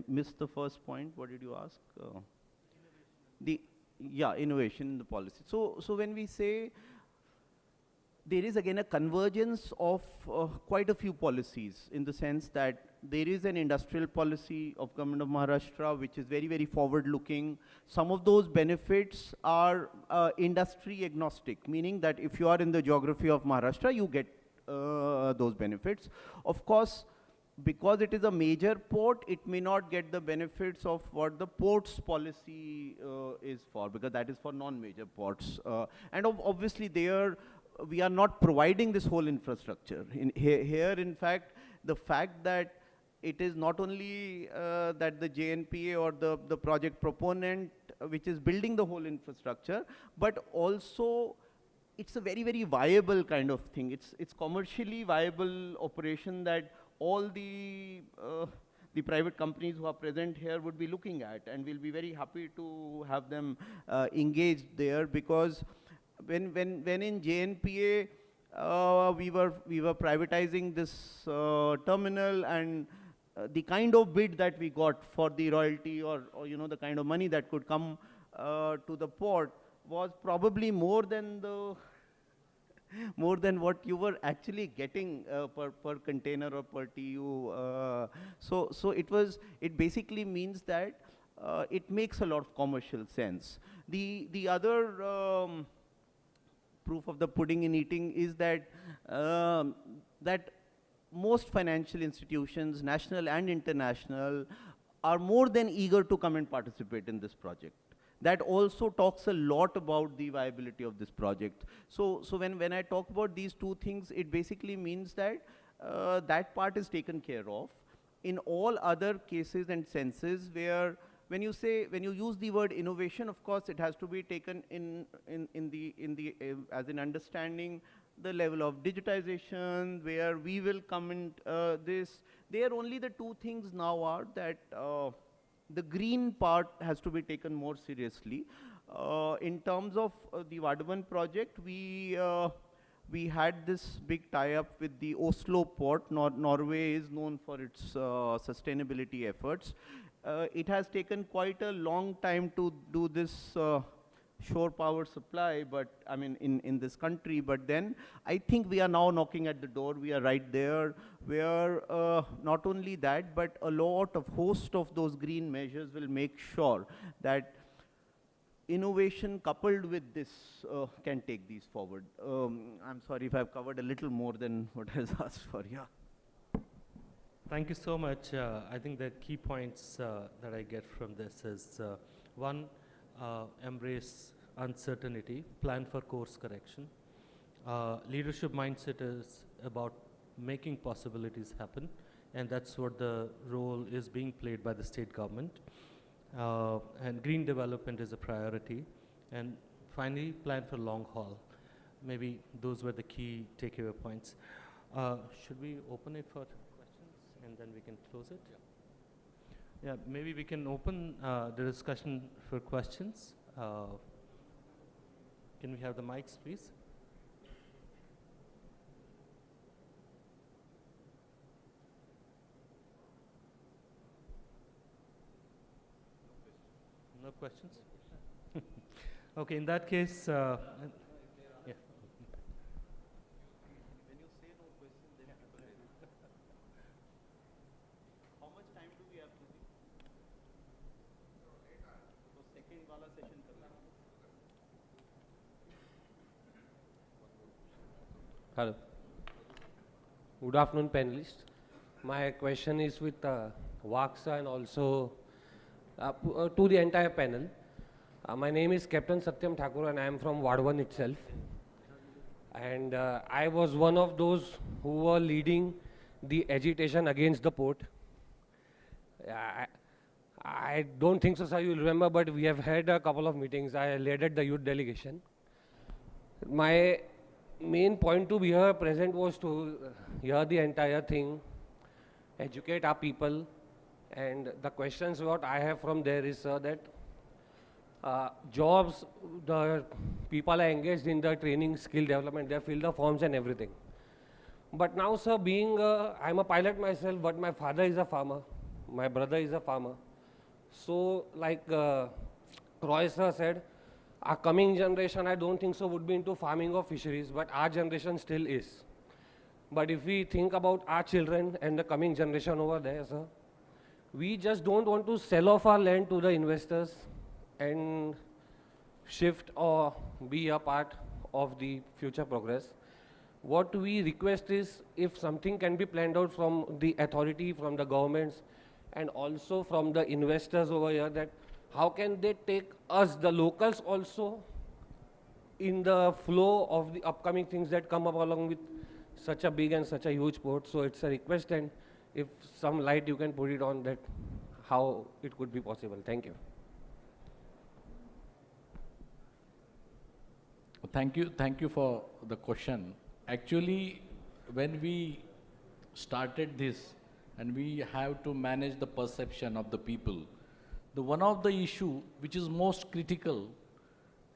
missed the first point. What did you ask? Innovation in the policy. So when we say, there is again a convergence of quite a few policies, in the sense that there is an industrial policy of Government of Maharashtra which is very, very forward-looking. Some of those benefits are industry agnostic, meaning that if you are in the geography of Maharashtra, you get those benefits. Of course, because it is a major port, it may not get the benefits of what the ports policy is for, because that is for non-major ports. And obviously there, we are not providing this whole infrastructure. Here, in fact, the fact that it is not only that the JNPA or the project proponent which is building the whole infrastructure, but also it's a very, very viable kind of thing. It's commercially viable operation that all the private companies who are present here would be looking at, and we'll be very happy to have them engaged there, because when in JNPA we were privatizing this terminal, and the kind of bid that we got for the royalty or the kind of money that could come to the port was probably more than what you were actually getting per container or per TU. So it basically means that it makes a lot of commercial sense. The other proof of the pudding in eating is that that most financial institutions, national and international, are more than eager to come and participate in this project. That also talks a lot about the viability of this project. So when I talk about these two things, it basically means that that part is taken care of. In all other cases and senses where when you use the word innovation, of course it has to be taken as an understanding the level of digitization, where we will come in this. There only the two things now are that the green part has to be taken more seriously. In terms of the Vardhaman project, we had this big tie-up with the Oslo port. Norway is known for its sustainability efforts. It has taken quite a long time to do this shore power supply, but I mean in this country, but then I think we are now knocking at the door. We are right there, where not only that, but a host of those green measures will make sure that innovation coupled with this can take these forward. I'm sorry if I've covered a little more than what I was asked for. Yeah.
Thank you so much. I think the key points that I get from this is one, embrace uncertainty, plan for course correction. Leadership mindset is about making possibilities happen, and that's what the role is being played by the state government. and green development is a priority. And finally, plan for long haul. Maybe those were the key takeaway points. Should we open it for questions and then we can close it? Yeah, maybe we can open the discussion for questions. Can we have the mics, please? No questions? Okay, in that case, yeah.
When you say no question, then people how much time do we have to be? So second wala session karna.
Hello. Good afternoon, panelists. My question is with Vaksa and also to the entire panel. My name is Captain Satyam Thakur and I am from Ward 1 itself. And I was one of those who were leading the agitation against the port. I don't think so, sir, you will remember, but we have had a couple of meetings. I led the youth delegation. My main point to be here present was to hear the entire thing, educate our people, and the questions what I have from there is, sir, that jobs, the people are engaged in the training, skill development, they fill the forms and everything. But now, sir, being, I'm a pilot myself, but my father is a farmer, my brother is a farmer. So, like Roy sir said, our coming generation, I don't think so, would be into farming or fisheries, but our generation still is. But if we think about our children and the coming generation over there, sir, we just don't want to sell off our land to the investors and shift or be a part of the future progress. What we request is if something can be planned out from the authority, from the governments, and also from the investors over here, that how can they take us, the locals, also in the flow of the upcoming things that come up along with such a big and such a huge port. So it's a request, and if some light you can put it on that, how it could be possible. Thank you.
Thank you for the question. Actually, when we started this, and we have to manage the perception of the people, the one of the issue which is most critical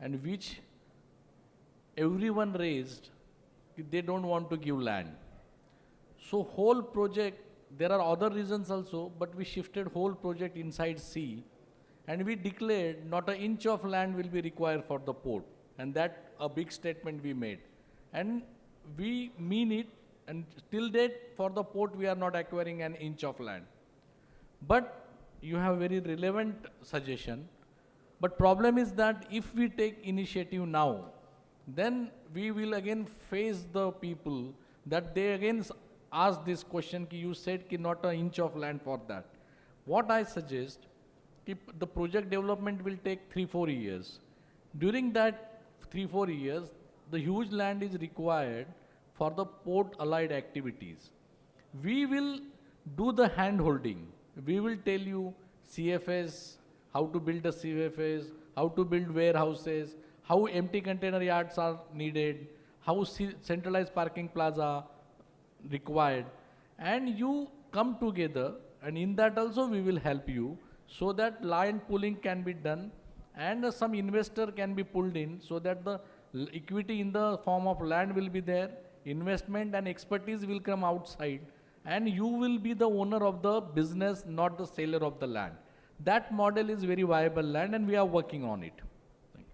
and which everyone raised, they don't want to give land. So whole project, there are other reasons also, but we shifted whole project inside sea, and we declared not an inch of land will be required for the port, and that a big statement we made, and we mean it. And till date, for the port, we are not acquiring an inch of land. But you have very relevant suggestion. But problem is that if we take initiative now, then we will again face the people that they again ask this question, ki you said ki not an inch of land for that. What I suggest, if the project development will take 3-4 years. During that 3-4 years, the huge land is required for the port allied activities. We will do the hand holding. We will tell you CFS, how to build a CFS, how to build warehouses, how empty container yards are needed, how centralized parking plaza required. And you come together, and in that also we will help you, so that land pooling can be done and some investor can be pulled in, so that the equity in the form of land will be there, investment and expertise will come outside, and you will be the owner of the business, not the seller of the land. That model is very viable land, and we are working on it. Thank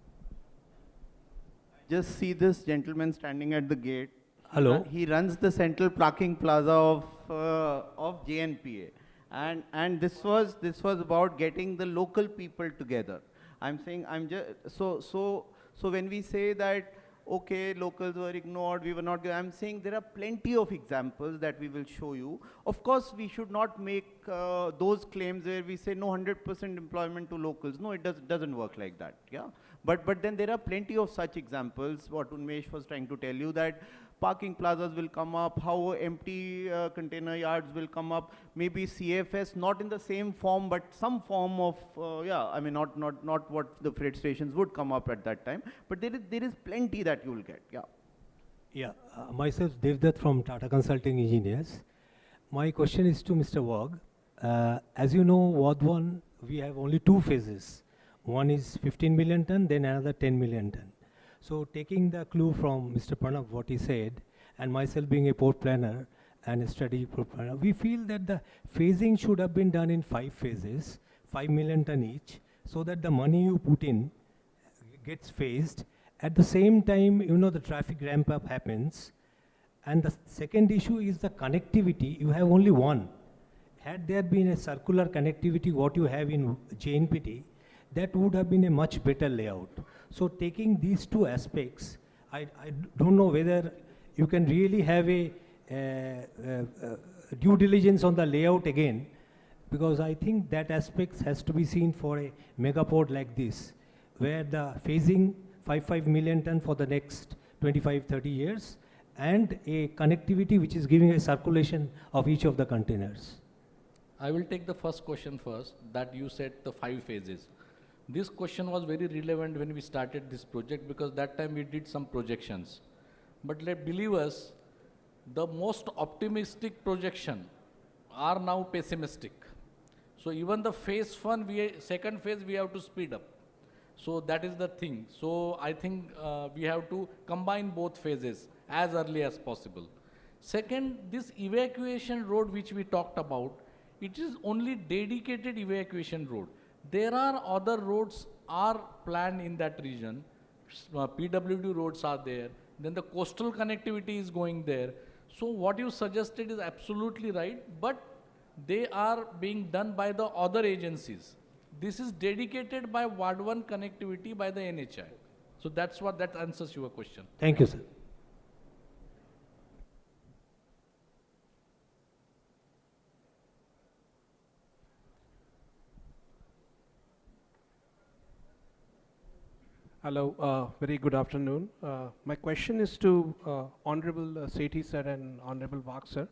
you. Just see this gentleman standing at the gate.
Hello.
He runs the central parking plaza of JNPA, and this was about getting the local people together. I'm saying so when we say that, okay, locals were ignored, we were not, I'm saying there are plenty of examples that we will show you. Of course, we should not make those claims where we say no 100% employment to locals. No, it doesn't work like that, yeah. But then there are plenty of such examples, what Unmesh was trying to tell you, that parking plazas will come up, how empty container yards will come up, maybe CFS, not in the same form, but some form of, yeah, I mean, not what the freight stations would come up at that time, but there is plenty that you will get, yeah.
Yeah, myself Devdutt from Tata Consulting Engineers. My question is to Mr. Wag. As you know, Ward 1, we have only 2 phases. One is 15 million ton, then another 10 million ton. So taking the clue from Mr. Pranab, what he said, and myself being a port planner and a strategic port planner, we feel that the phasing should have been done in 5 phases, 5 million ton each, so that the money you put in gets phased. At the same time, you know, the traffic ramp up happens. And the second issue is the connectivity. You have only one. Had there been a circular connectivity, what you have in JNPT, that would have been a much better layout. So taking these 2 aspects, I don't know whether you can really have a due diligence on the layout again, because I think that aspect has to be seen for a megaport like this, where the phasing 5 million ton for the next 25-30 years, and a connectivity which is giving a circulation of each of the containers.
I will take the first question first, that you said the 5 phases. This question was very relevant when we started this project, because that time we did some projections. But believe us, the most optimistic projection are now pessimistic. So even the phase 1, second phase, we have to speed up. So that is the thing. So I think we have to combine both phases as early as possible. Second, this evacuation road which we talked about, it is only dedicated evacuation road. There are other roads are planned in that region. PWD roads are there. Then the coastal connectivity is going there. So what you suggested is absolutely right, but they are being done by the other agencies. This is dedicated by Ward 1 connectivity by the NHI. So that answers your question.
Thank you, sir.
Hello, very good afternoon. My question is to Honorable Sethi sir and Honorable Wag sir.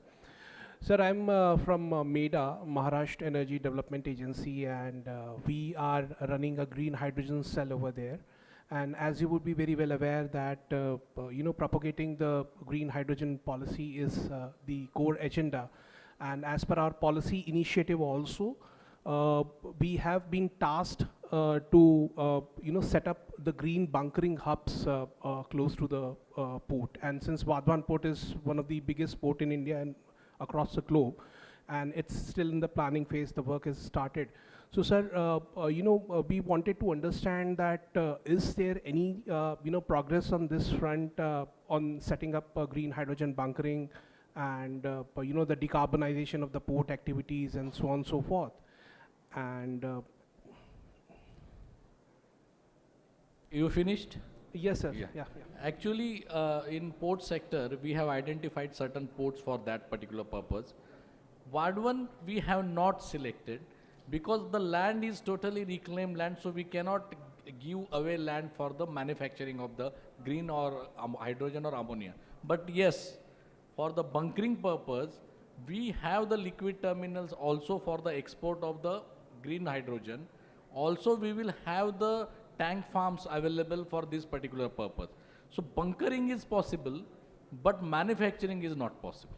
Sir, I'm from MEDA, Maharashtra Energy Development Agency, and we are running a green hydrogen cell over there. And as you would be very well aware that, you know, propagating the green hydrogen policy is the core agenda. And as per our policy initiative also, we have been tasked to, you know, set up the green bunkering hubs close to the port. And since Vadhavan port is one of the biggest port in India and across the globe, and it's still in the planning phase, the work has started. So sir, you know, we wanted to understand that is there any, you know, progress on this front on setting up green hydrogen bunkering and, you know, the decarbonization of the port activities and so on and so forth. And
you finished?
yes, sir.
Yeah. Actually, in port sector, we have identified certain ports for that particular purpose. Ward 1, we have not selected because the land is totally reclaimed land, so we cannot give away land for the manufacturing of the green or hydrogen or ammonia. But yes, for the bunkering purpose, we have the liquid terminals also for the export of the green hydrogen. Also, we will have the tank farms available for this particular purpose. So bunkering is possible, but manufacturing is not possible.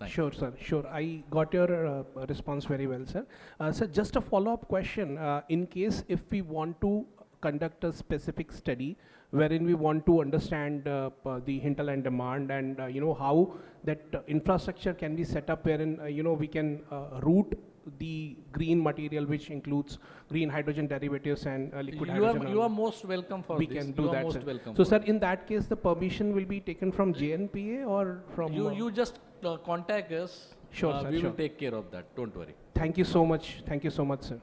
Sure, sir. Sure. I got your response very well, sir. Sir, just a follow-up question. In case if we want to conduct a specific study wherein we want to understand the hinterland demand and you know, how that infrastructure can be set up wherein you know, we can route the green material, which includes green hydrogen derivatives and liquid hydrogen.
You are most welcome for
we
this.
can do
you
that,
are most
sir.
welcome.
So, sir, in that case, the permission will be taken from JNPA or from...
You just contact us.
Sure, sir.
We will take care of that. Don't worry.
Thank you so much. Thank you so much, sir.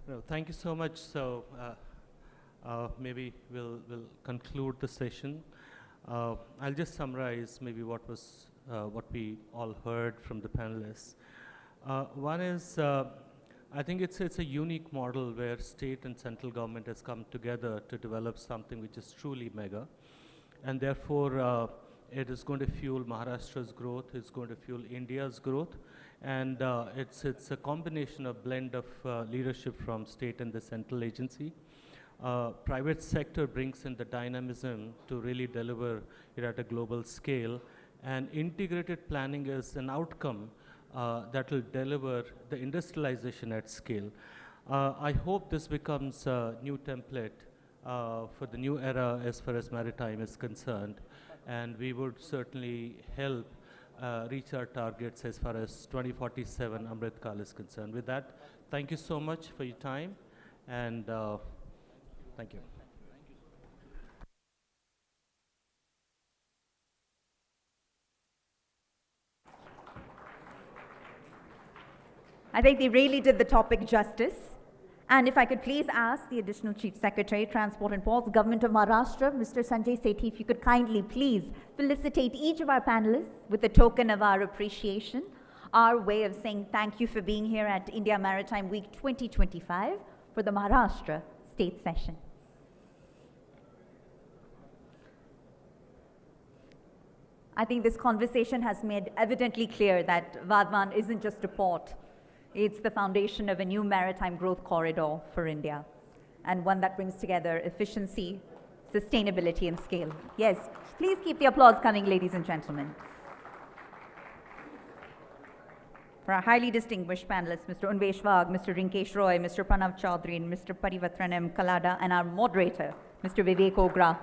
No, thank you so much. So maybe we'll conclude the session. I'll just summarize maybe what we all heard from the panelists. One is I think it's a unique model where state and central government has come together to develop something which is truly mega. And therefore, it is going to fuel Maharashtra's growth, it's going to fuel India's growth, and it's a combination of blend of leadership from state and the central agency. Private sector brings in the dynamism to really deliver it at a global scale, and integrated planning is an outcome that will deliver the industrialization at scale. I hope this becomes a new template for the new era as far as maritime is concerned, and we would certainly help reach our targets as far as 2047 Amrit Kal is concerned. With that, thank you so much for your time, and thank you.
I think they really did the topic justice. And if I could please ask the Additional Chief Secretary, Transport and Ports, Government of Maharashtra, Mr. Sanjay Sethi, if you could kindly please felicitate each of our panelists with a token of our appreciation, our way of saying thank you for being here at India Maritime Week 2025 for the Maharashtra State Session. I think this conversation has made evidently clear that Vadhavan isn't just a port. It's the foundation of a new maritime growth corridor for India, and one that brings together efficiency, sustainability, and scale. Yes, please keep the applause coming, ladies and gentlemen. For our highly distinguished panelists, Mr. Unvesh Wagh, Mr. Rinkesh Roy, Mr. Pranav Chaudhary, and Mr. Parivatran M. Kalada, and our moderator, Mr. Vivek Ogra.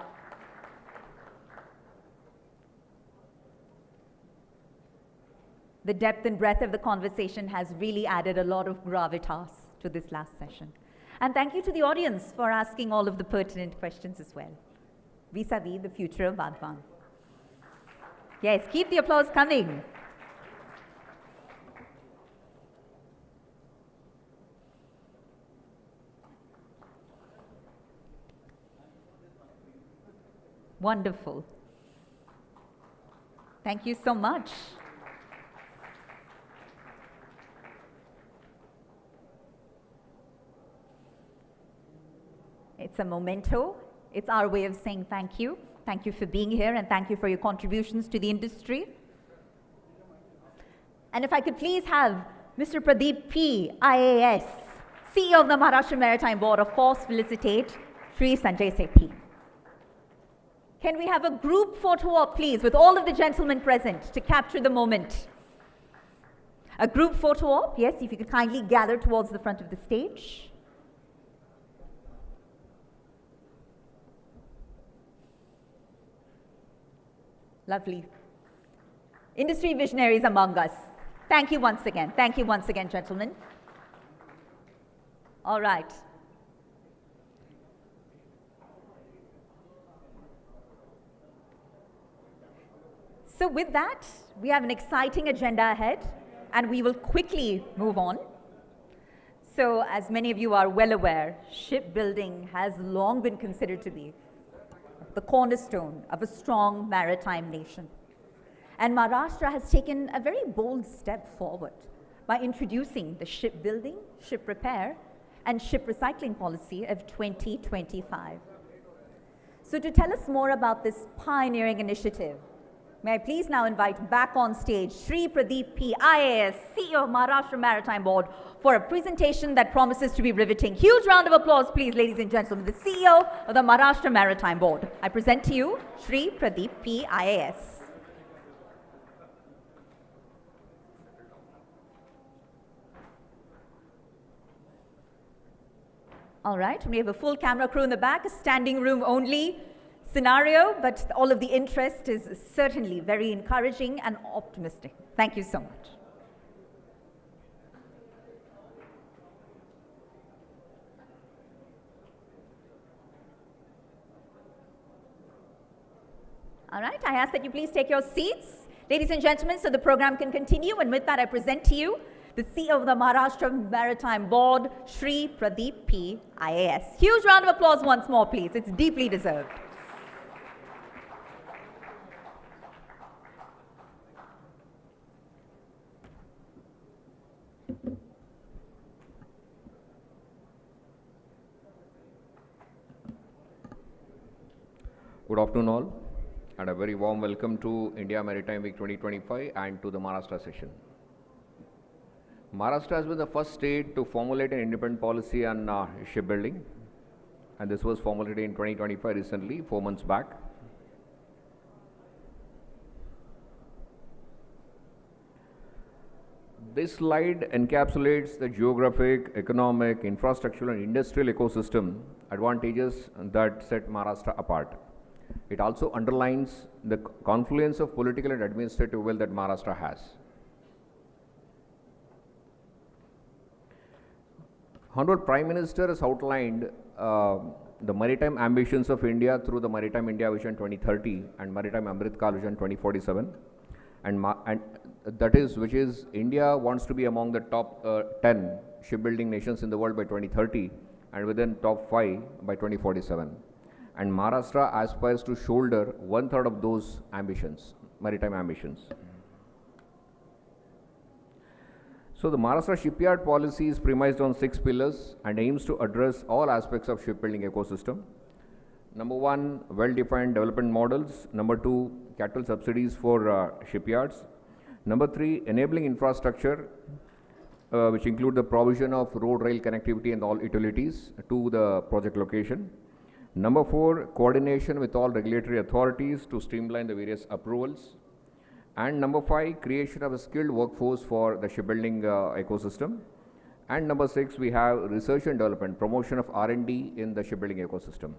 The depth and breadth of the conversation has really added a lot of gravitas to this last session. And thank you to the audience for asking all of the pertinent questions as well, vis-a-vis the future of Vadhavan. Yes, keep the applause coming. Wonderful. Thank you so much. It's a memento. It's our way of saying thank you. Thank you for being here, and thank you for your contributions to the industry. And if I could please have Mr. Pradeep P., IAS, CEO of the Maharashtra Maritime Board, of course, felicitate Shri Sanjay Sethi. Can we have a group photo op, please, with all of the gentlemen present to capture the moment? A group photo op, yes, if you could kindly gather towards the front of the stage. Lovely. Industry visionaries among us. Thank you once again. Thank you once again, gentlemen. All right. So with that, we have an exciting agenda ahead, and we will quickly move on. So as many of you are well aware, shipbuilding has long been considered to be the cornerstone of a strong maritime nation. And Maharashtra has taken a very bold step forward by introducing the shipbuilding, ship repair, and ship recycling policy of 2025. So to tell us more about this pioneering initiative, may I please now invite back on stage Shri Pradeep P., IAS, CEO of Maharashtra Maritime Board, for a presentation that promises to be riveting. Huge round of applause, please, ladies and gentlemen, the CEO of the Maharashtra Maritime Board. I present to you Shri Pradeep P., IAS. All right, we have a full camera crew in the back, a standing room only scenario, but all of the interest is certainly very encouraging and optimistic. Thank you so much. All right, I ask that you please take your seats, ladies and gentlemen, so the program can continue. And with that, I present to you the CEO of the Maharashtra Maritime Board, Shri Pradeep P., IAS. Huge round of applause once more, please. It's deeply deserved.
Good afternoon all, and a very warm welcome to India Maritime Week 2025 and to the Maharashtra session. Maharashtra has been the first state to formulate an independent policy on shipbuilding, and this was formulated in 2025 recently, 4 months back. This slide encapsulates the geographic, economic, infrastructural and industrial ecosystem advantages that set Maharashtra apart. It also underlines the confluence of political and administrative will that Maharashtra has. Honorable Prime Minister has outlined the maritime ambitions of India through the Maritime India Vision 2030 and Maritime Amrit Kaal Vision 2047, and that is which is India wants to be among the top 10 shipbuilding nations in the world by 2030 and within top 5 by 2047. And Maharashtra aspires to shoulder 1/3 of those ambitions, maritime ambitions. So the Maharashtra shipyard policy is premised on 6 pillars and aims to address all aspects of shipbuilding ecosystem. Number 1, well-defined development models. Number 2, capital subsidies for shipyards. Number 3, enabling infrastructure, which include the provision of road rail connectivity and all utilities to the project location. Number 4, coordination with all regulatory authorities to streamline the various approvals. And number 5, creation of a skilled workforce for the shipbuilding ecosystem. And number 6, we have research and development, promotion of R&D in the shipbuilding ecosystem.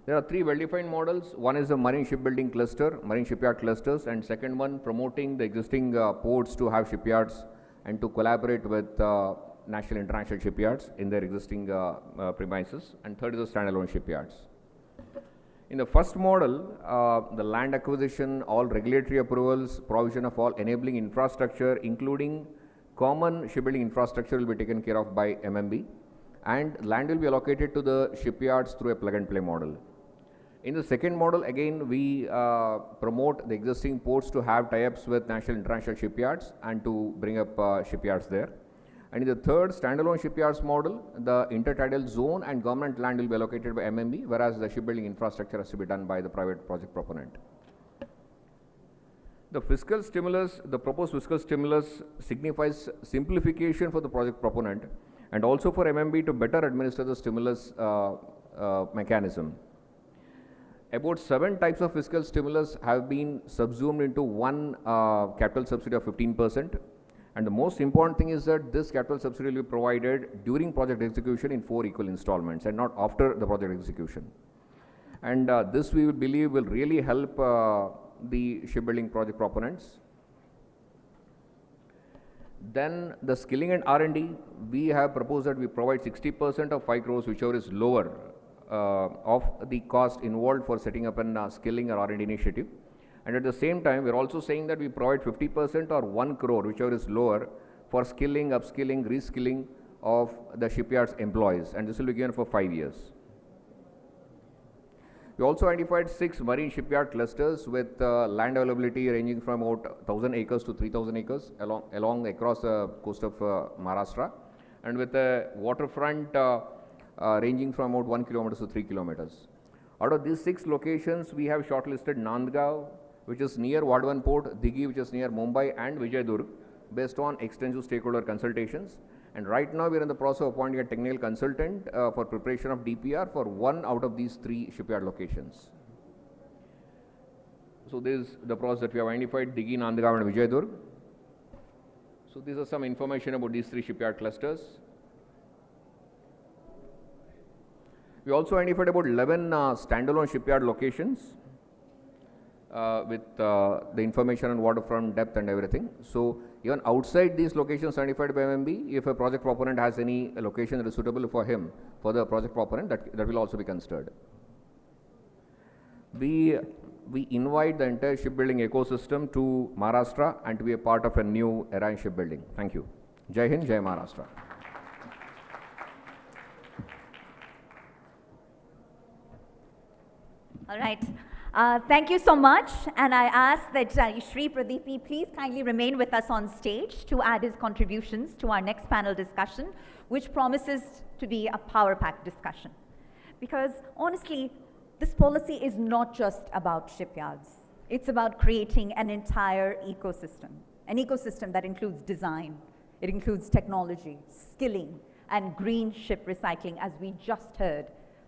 There are 3 well-defined models. One is the marine shipbuilding cluster, marine shipyard clusters, and second one promoting the existing ports to have shipyards and to collaborate with national international shipyards in their existing premises, and third is the standalone shipyards. In the first model, the land acquisition, all regulatory approvals, provision of all enabling infrastructure, including common shipbuilding infrastructure, will be taken care of by MMB, and land will be allocated to the shipyards through a plug-and-play model. In the second model, again, we promote the existing ports to have tie-ups with national international shipyards and to bring up shipyards there. And in the third standalone shipyards model, the intertidal zone and government land will be allocated by MMB, whereas the shipbuilding infrastructure has to be done by the private project proponent. The fiscal stimulus, the proposed fiscal stimulus signifies simplification for the project proponent and also for MMB to better administer the stimulus mechanism. About 7 types of fiscal stimulus have been subsumed into one capital subsidy of 15%. And the most important thing is that this capital subsidy will be provided during project execution in 4 equal installments and not after the project execution. And this we believe will really help the shipbuilding project proponents. Then the skilling and R&D, we have proposed that we provide 60% of 5 crores, whichever is lower of the cost involved for setting up a skilling or R&D initiative. And at the same time, we are also saying that we provide 50% or 1 crore, whichever is lower, for skilling, upskilling, reskilling of the shipyard's employees, and this will be given for 5 years. We also identified 6 marine shipyard clusters with land availability ranging from about 1,000 acres to 3,000 acres along across the coast of Maharashtra, and with a waterfront ranging from about 1 kilometer to 3 kilometers. Out of these 6 locations, we have shortlisted Nandgaon, which is near Vadhavan Port, Dighi, which is near Mumbai, and Vijayadurg, based on extensive stakeholder consultations. And right now, we are in the process of appointing a technical consultant for preparation of DPR for 1 out of these 3 shipyard locations. So this is the process that we have identified: Dighi, Nandgaon, and Vijayadurg. So these are some information about these 3 shipyard clusters. We also identified about 11 standalone shipyard locations with the information on waterfront depth and everything. So even outside these locations identified by MMB, if a project proponent has any location that is suitable for him, for the project proponent, that will also be considered. We invite the entire shipbuilding ecosystem to Maharashtra and to be a part of a new era in shipbuilding. Thank you. Jai Hind, Jai Maharashtra.
All right. Thank you so much. And I ask that Shri Pradeepi please kindly remain with us on stage to add his contributions to our next panel discussion, which promises to be a power-packed discussion. Because honestly, This policy is not just about shipyards. It's about creating an entire ecosystem that includes design, it includes technology, skilling, and green ship recycling, as we just heard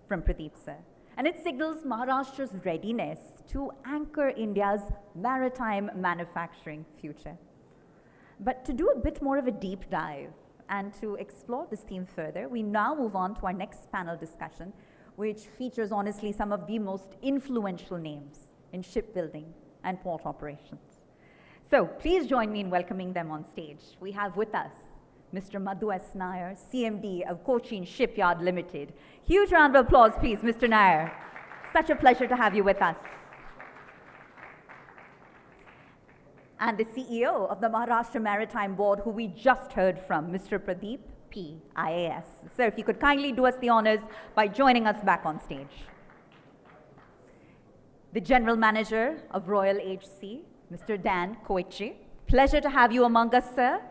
from Pradeep sir. And it signals Maharashtra's readiness to anchor India's maritime manufacturing future. But to do a bit more of a deep dive and to explore this theme further, we now move on to our next panel discussion, which features honestly some of the most influential names in shipbuilding and port operations. So please join me in welcoming them on stage. We have with us Mr. Madhu S. Nair, CMD of Cochin Shipyard Limited. Huge round of applause, please, Mr. Nair. Such a pleasure to have you with us. And the CEO of the Maharashtra Maritime Board, who we just heard from, Mr. Pradeep P. IAS. Sir, if you could kindly do us the honors by joining us back on stage. The General Manager of Royal HC, Mr. Dan Koichi. Pleasure to have you among us, sir.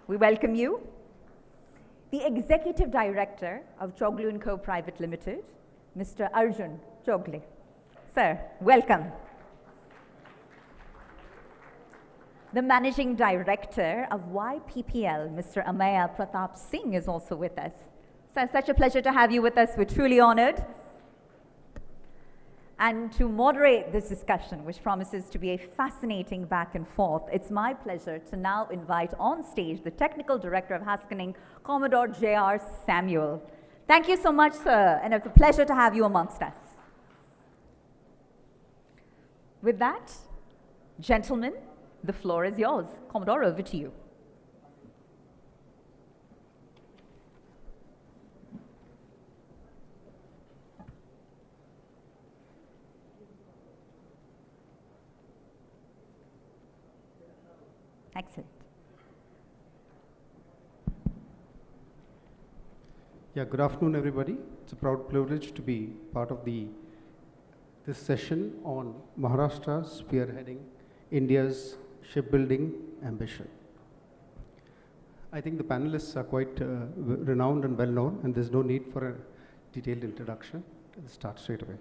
We welcome you. The Executive Director of Chogle & Co. Private Limited, Mr. Arjun Chogle. Sir, welcome. The Managing Director of YPPL, Mr. Amaya Pratap Singh, is also with us. Sir, such a pleasure to have you with us. We're truly honored. And to moderate this discussion, which promises to be a fascinating back and forth, it's my pleasure to now invite on stage the Technical Director of Haskining, Commodore J.R. Samuel. Thank you so much, sir, and it's a pleasure to have you amongst us. With that, gentlemen, the floor is yours. Commodore, over to you. Excellent.
Yeah, good afternoon, everybody. It's a proud privilege to be part of this session on Maharashtra spearheading India's shipbuilding ambition. I think the panelists are quite renowned and well-known, and there's no need for a detailed introduction. Let's start straight away.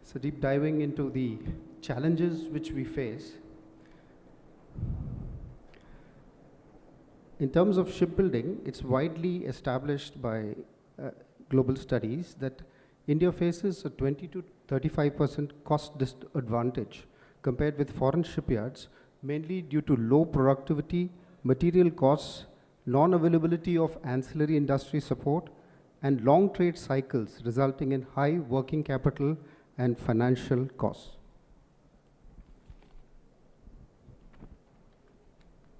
So deep diving into the challenges which we face. In terms of shipbuilding, it's widely established by global studies that India faces a 20 to 35% cost disadvantage compared with foreign shipyards, mainly due to low productivity, material costs, non-availability of ancillary industry support, and long trade cycles resulting in high working capital and financial costs.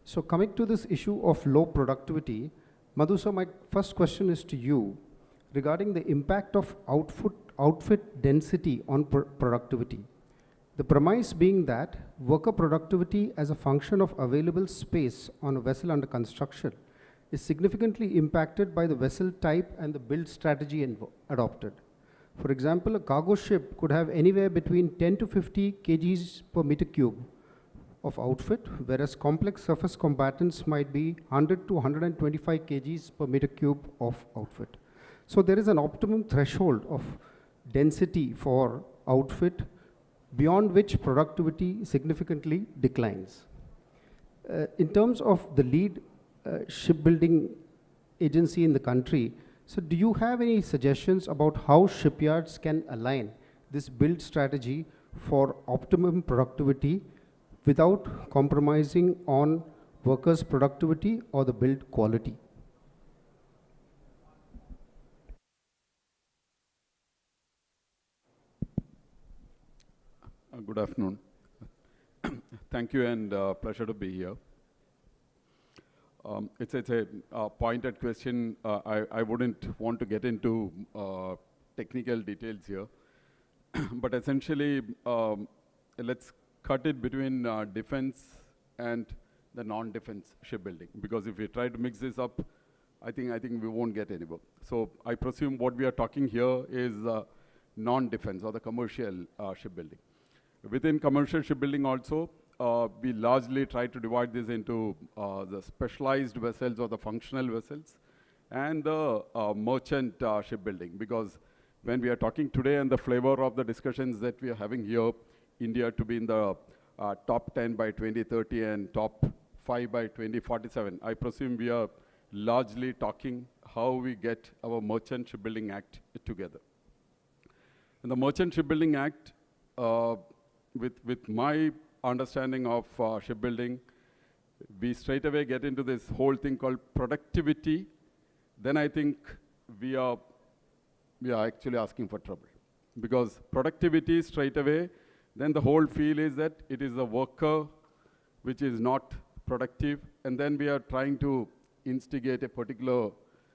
So coming to this issue of low productivity, Madhu sir, my first question is to you regarding the impact of outfit density on productivity. The premise being that worker productivity as a function of available space on a vessel under construction is significantly impacted by the vessel type and the build strategy adopted. For example, a cargo ship could have anywhere between 10 to 50 kgs per meter cube of outfit, whereas complex surface combatants might be 100 to 125 kgs per meter cube of outfit. So there is an optimum threshold of density for outfit beyond which productivity significantly declines. In terms of the lead shipbuilding agency in the country, so do you have any suggestions about how shipyards can align this build strategy for optimum productivity without compromising on workers' productivity or the build quality?
Good afternoon. Thank you, and pleasure to be here. It's a pointed question. I wouldn't want to get into technical details here, but essentially, let's cut it between defense and the non-defense shipbuilding, because if we try to mix this up, I think we won't get anywhere. So I presume what we are talking here is non-defense or the commercial shipbuilding. Within commercial shipbuilding also, we largely try to divide this into the specialized vessels or the functional vessels and the merchant shipbuilding, because when we are talking today and the flavor of the discussions that we are having here, India to be in the top 10 by 2030 and top 5 by 2047, I presume we are largely talking how we get our Merchant Shipbuilding Act together. In the Merchant Shipbuilding Act, with my understanding of shipbuilding, we straight away get into this whole thing called productivity. Then I think we are actually asking for trouble. Because productivity straight away, then the whole feel is that it is a worker which is not productive, and then we are trying to instigate a particular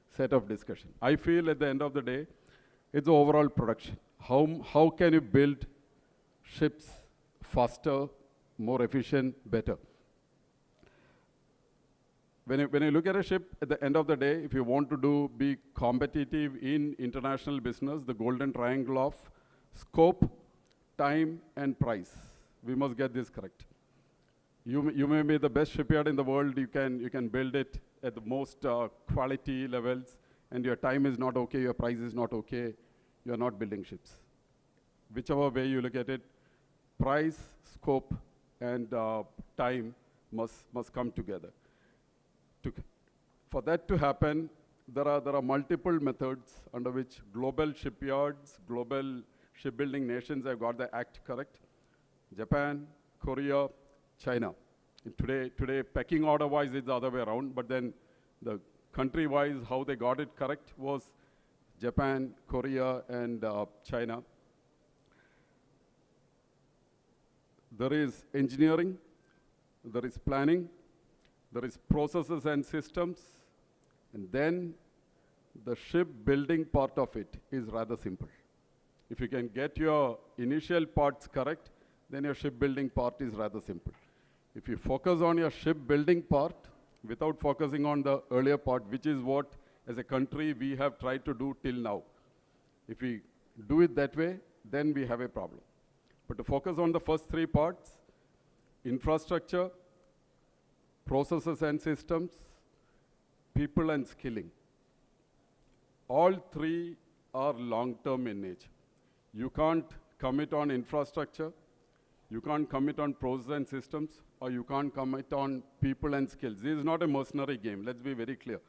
set of discussion. I feel at the end of the day, it's overall production. How can you build ships faster, more efficient, better? When you look at a ship, at the end of the day, if you want to be competitive in international business, the golden triangle of scope, time, and price. We must get this correct. You may be the best shipyard in the world. You can build it at the most quality levels, and your time is not okay, your price is not okay. You are not building ships. Whichever way you look at it, price, scope, and time must come together. For that to happen, there are multiple methods under which global shipyards, global shipbuilding nations have got the act correct. Japan, Korea, China. Today, pecking order-wise, it's the other way around, but then the country-wise, how they got it correct was Japan, Korea, and China. There is engineering, there is planning, there is processes and systems, and then the shipbuilding part of it is rather simple. If you can get your initial parts correct, then your shipbuilding part is rather simple. If you focus on your shipbuilding part without focusing on the earlier part, which is what as a country we have tried to do till now. If we do it that way, then we have a problem. But to focus on the first three parts, infrastructure, processes and systems, people and skilling. All three are long-term in nature. You can't commit on infrastructure, you can't commit on process and systems, or you can't commit on people and skills. This is not a mercenary game, let's be very clear.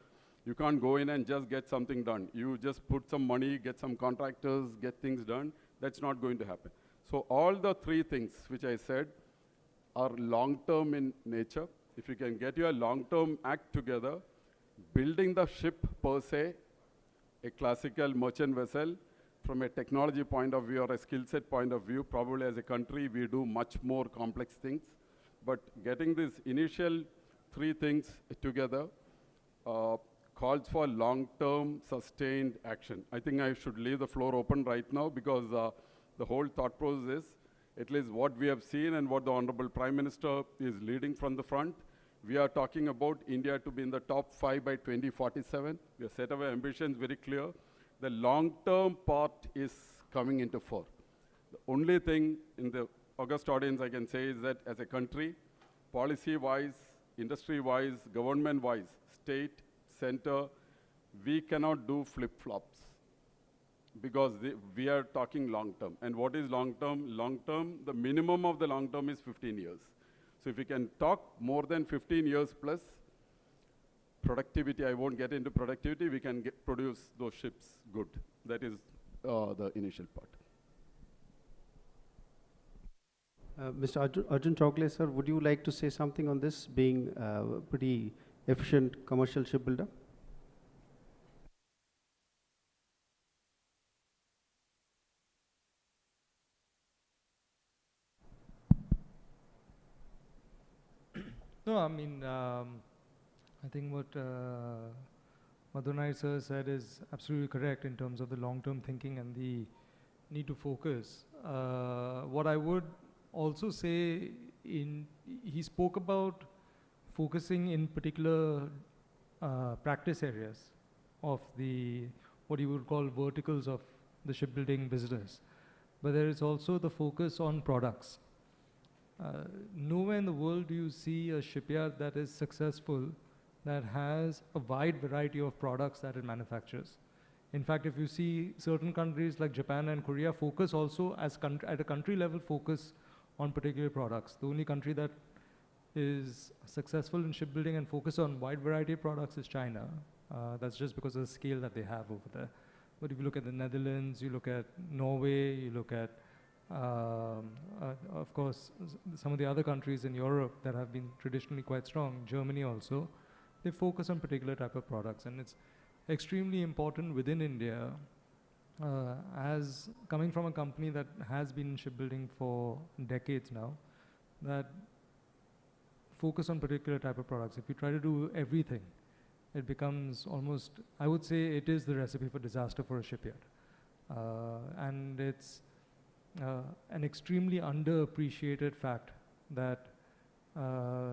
You can't go in and just get something done. You just put some money, get some contractors, get things done. That's not going to happen. So all the three things which I said are long-term in nature. If you can get your long-term act together, building the ship per se, a classical merchant vessel, from a technology point of view or a skill set point of view, probably as a country we do much more complex things. But getting these initial three things together calls for long-term sustained action. I think I should leave the floor open right now because the whole thought process is at least what we have seen and what the Honorable Prime Minister is leading from the front. We are talking about India to be in the top 5 by 2047. We have set our ambitions very clear. The long-term part is coming into fore. The only thing in the august audience I can say is that as a country, policy-wise, industry-wise, government-wise, state, center, we cannot do flip-flops because we are talking long-term. And what is long-term? Long-term, the minimum of the long-term is 15 years. So if we can talk more than 15 years plus, productivity, I won't get into productivity, we can produce those ships good. That is the initial part.
Mr. Arjun Chowgule, sir, would you like to say something on this, being a pretty efficient commercial shipbuilder?
No, I mean, I think what Madhunai sir said is absolutely correct in terms of the long-term thinking and the need to focus. What I would also say, he spoke about focusing in particular practice areas of the, what you would call verticals of the shipbuilding business. But there is also the focus on products. Nowhere in the world do you see a shipyard that is successful that has a wide variety of products that it manufactures. In fact, if you see certain countries like Japan and Korea focus also at a country level focus on particular products. The only country that is successful in shipbuilding and focus on wide variety of products is China. That's just because of the scale that they have over there. But if you look at the Netherlands, you look at Norway, you look at, of course, some of the other countries in Europe that have been traditionally quite strong, Germany also, they focus on particular type of products. And it's extremely important within India, as coming from a company that has been in shipbuilding for decades now, that focus on particular type of products. If you try to do everything, it becomes almost, I would say it is the recipe for disaster for a shipyard. And it's an extremely underappreciated fact that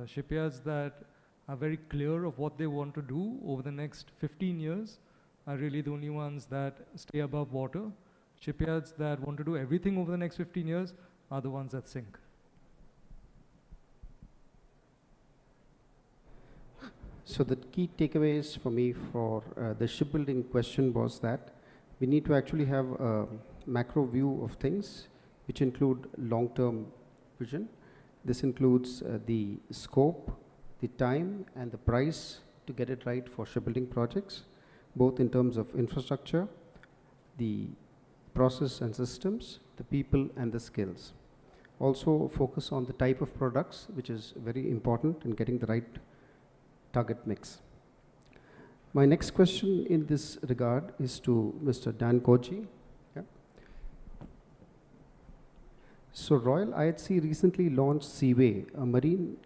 shipyards that are very clear of what they want to do over the next 15 years are really the only ones that stay above water. Shipyards that want to do everything over the next 15 years are the ones that sink.
So the key takeaways for me for the shipbuilding question was that we need to actually have a macro view of things, which include long-term vision. This includes the scope, the time, and the price to get it right for shipbuilding projects, both in terms of infrastructure, the process and systems, the people and the skills. Also focus on the type of products, which is very important in getting the right target mix. My next question in this regard is to Mr. Dan Koji. Yeah. So Royal IHC recently launched Seaway, a marine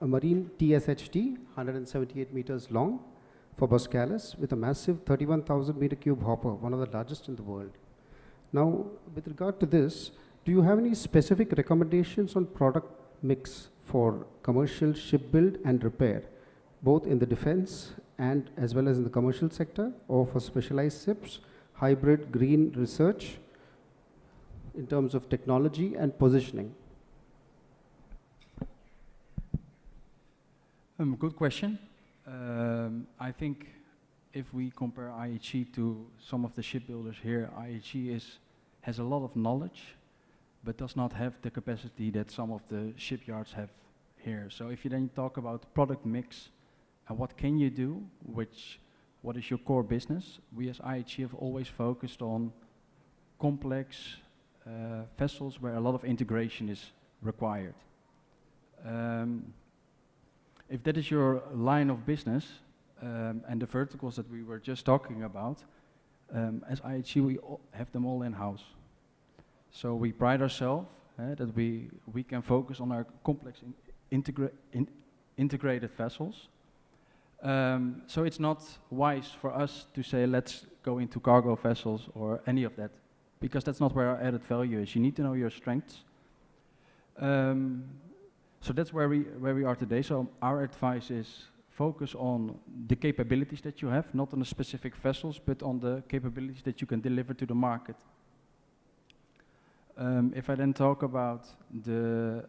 TSHT, 178 meters long, for Boskalis with a massive 31,000 meter cube hopper, one of the largest in the world. Now, with regard to this, do you have any specific recommendations on product mix for commercial ship build and repair, both in the defense and as well as in the commercial sector, or for specialized ships, hybrid, green research, in terms of technology and positioning?
Good question. I think if we compare IHG to some of the shipbuilders here, IHG has a lot of knowledge, but does not have the capacity that some of the shipyards have here. So if you then talk about product mix and what can you do, what is your core business, we as IHG have always focused on complex vessels where a lot of integration is required. If that is your line of business, and the verticals that we were just talking about, as IHG we have them all in-house. So we pride ourselves that we can focus on our complex integrated vessels. So it's not wise for us to say let's go into cargo vessels or any of that, because that's not where our added value is. You need to know your strengths. So that's where we are today. So our advice is focus on the capabilities that you have, not on the specific vessels, but on the capabilities that you can deliver to the market. If I then talk about the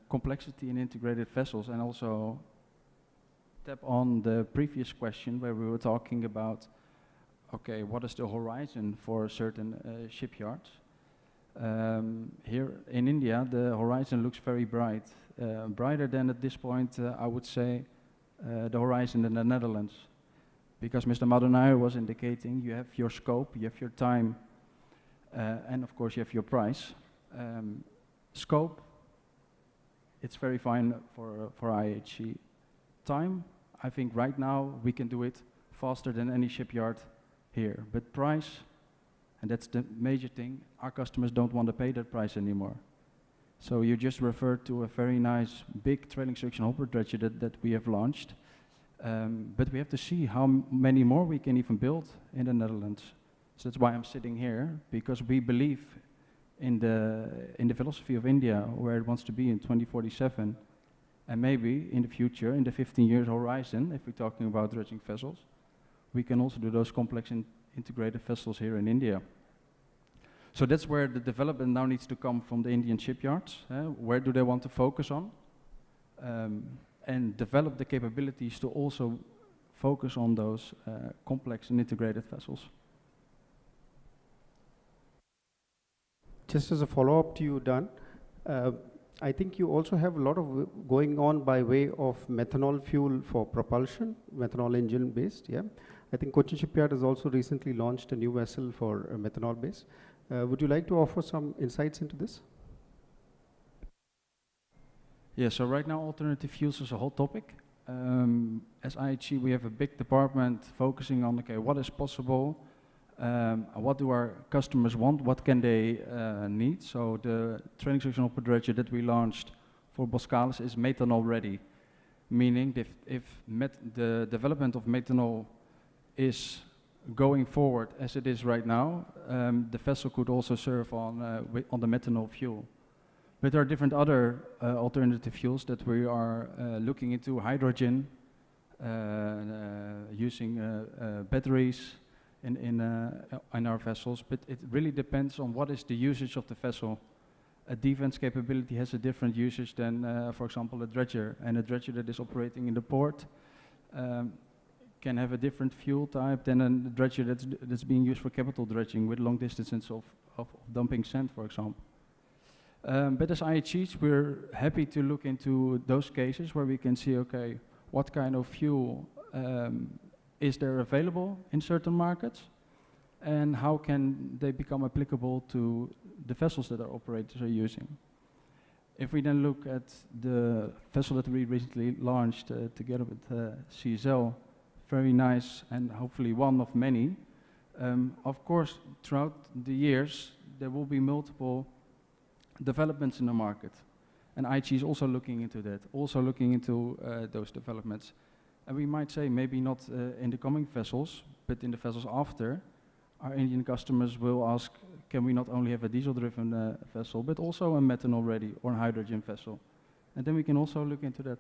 complexity in integrated vessels, and also tap on the previous question where we were talking about, okay, what is the horizon for certain shipyards? Here in India, the horizon looks very bright. Brighter than at this point, I would say, the horizon in the Netherlands. Because Mr. Madhunair was indicating, you have your scope, you have your time, and of course you have your price. Scope, it's very fine for IHG. Time, I think right now we can do it faster than any shipyard here. But price, and that's the major thing, our customers don't want to pay that price anymore. So you just referred to a very nice big trailing suction hopper dredger that we have launched. But we have to see how many more we can even build in the Netherlands. So that's why I'm sitting here, because we believe in the philosophy of India, where it wants to be in 2047, and maybe in the future, in the 15-year horizon, if we're talking about dredging vessels, we can also do those complex integrated vessels here in India. So that's where the development now needs to come from the Indian shipyards. Where do they want to focus on? And develop the capabilities to also focus on those complex and integrated vessels.
Just as a follow-up to you, Dan, I think you also have a lot of going on by way of methanol fuel for propulsion, methanol engine based, yeah? I think Cochin Shipyard has also recently launched a new vessel for methanol based. Would you like to offer some insights into this?
Yeah, so right now alternative fuels is a hot topic. As IHG, we have a big department focusing on, okay, what is possible, what do our customers want, what can they need. So the training section of dredger that we launched for Boskalis is methanol ready, meaning if the development of methanol is going forward as it is right now, the vessel could also serve on the methanol fuel. But there are different other alternative fuels that we are looking into, hydrogen, using batteries in our vessels, but it really depends on what is the usage of the vessel. A defense capability has a different usage than, for example, a dredger, and a dredger that is operating in the port can have a different fuel type than a dredger that's being used for capital dredging with long distances of dumping sand, for example. But as IHGs, we're happy to look into those cases where we can see, okay, what kind of fuel is there available in certain markets, and how can they become applicable to the vessels that our operators are using. If we then look at the vessel that we recently launched together with CSL, very nice and hopefully one of many. Of course, throughout the years, there will be multiple developments in the market. And IHG is also looking into that, also looking into those developments. And we might say maybe not in the coming vessels, but in the vessels after, our Indian customers will ask, can we not only have a diesel-driven vessel, but also a methanol-ready or a hydrogen vessel? And then we can also look into that.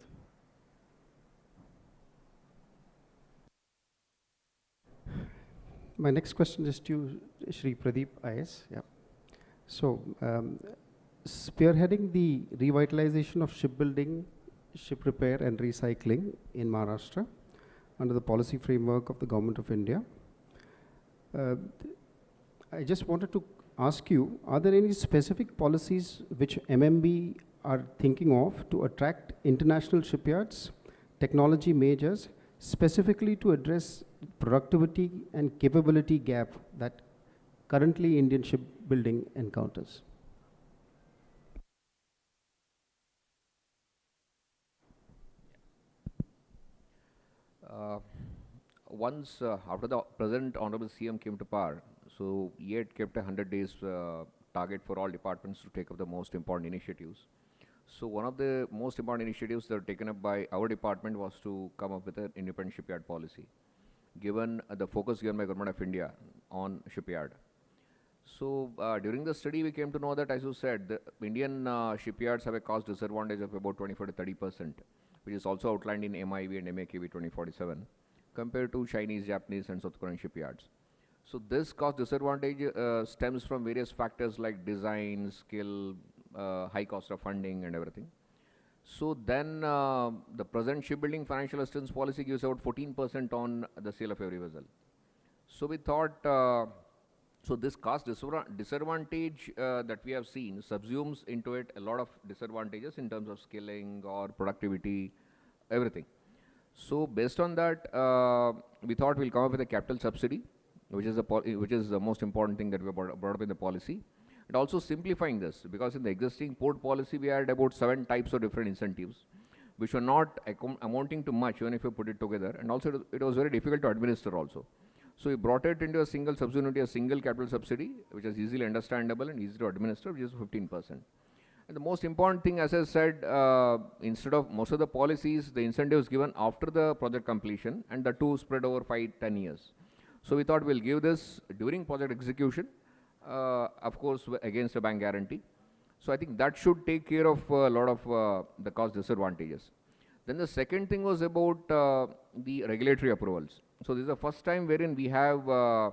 My next question is to Shri Pradeep IS. Yeah. So, spearheading the revitalization of shipbuilding, ship repair and recycling in Maharashtra under the policy framework of the Government of India. I just wanted to ask you, are there any specific policies which MMB are thinking of to attract international shipyards, technology majors, specifically to address productivity and capability gap that currently Indian shipbuilding encounters?
Once after the present Honorable CM came to power, so he had kept a 100 days target for all departments to take up the most important initiatives. So one of the most important initiatives that were taken up by our department was to come up with an independent shipyard policy, given the focus given by Government of India on shipyard. So during the study, we came to know that, as you said, the Indian shipyards have a cost disadvantage of about 24 to 30%, which is also outlined in MIV and MAKV 2047, compared to Chinese, Japanese, and South Korean shipyards. So this cost disadvantage stems from various factors like design, skill, high cost of funding, and everything. So then the present shipbuilding financial assistance policy gives out 14% on the sale of every vessel. So we thought, so this cost disadvantage that we have seen subsumes into it a lot of disadvantages in terms of skilling or productivity, everything. So based on that, we thought we'll come up with a capital subsidy, which is the most important thing that we brought up in the policy. And also simplifying this, because in the existing port policy, we had about 7 types of different incentives, which were not amounting to much, even if you put it together. And also it was very difficult to administer also. So we brought it into a single subsidy, a single capital subsidy, which is easily understandable and easy to administer, which is 15%. And the most important thing, as I said, instead of most of the policies, the incentive is given after the project completion, and the two spread over 5-10 years. So we thought we'll give this during project execution, of course, against a bank guarantee. So I think that should take care of a lot of the cost disadvantages. Then the second thing was about the regulatory approvals. So this is the first time wherein we have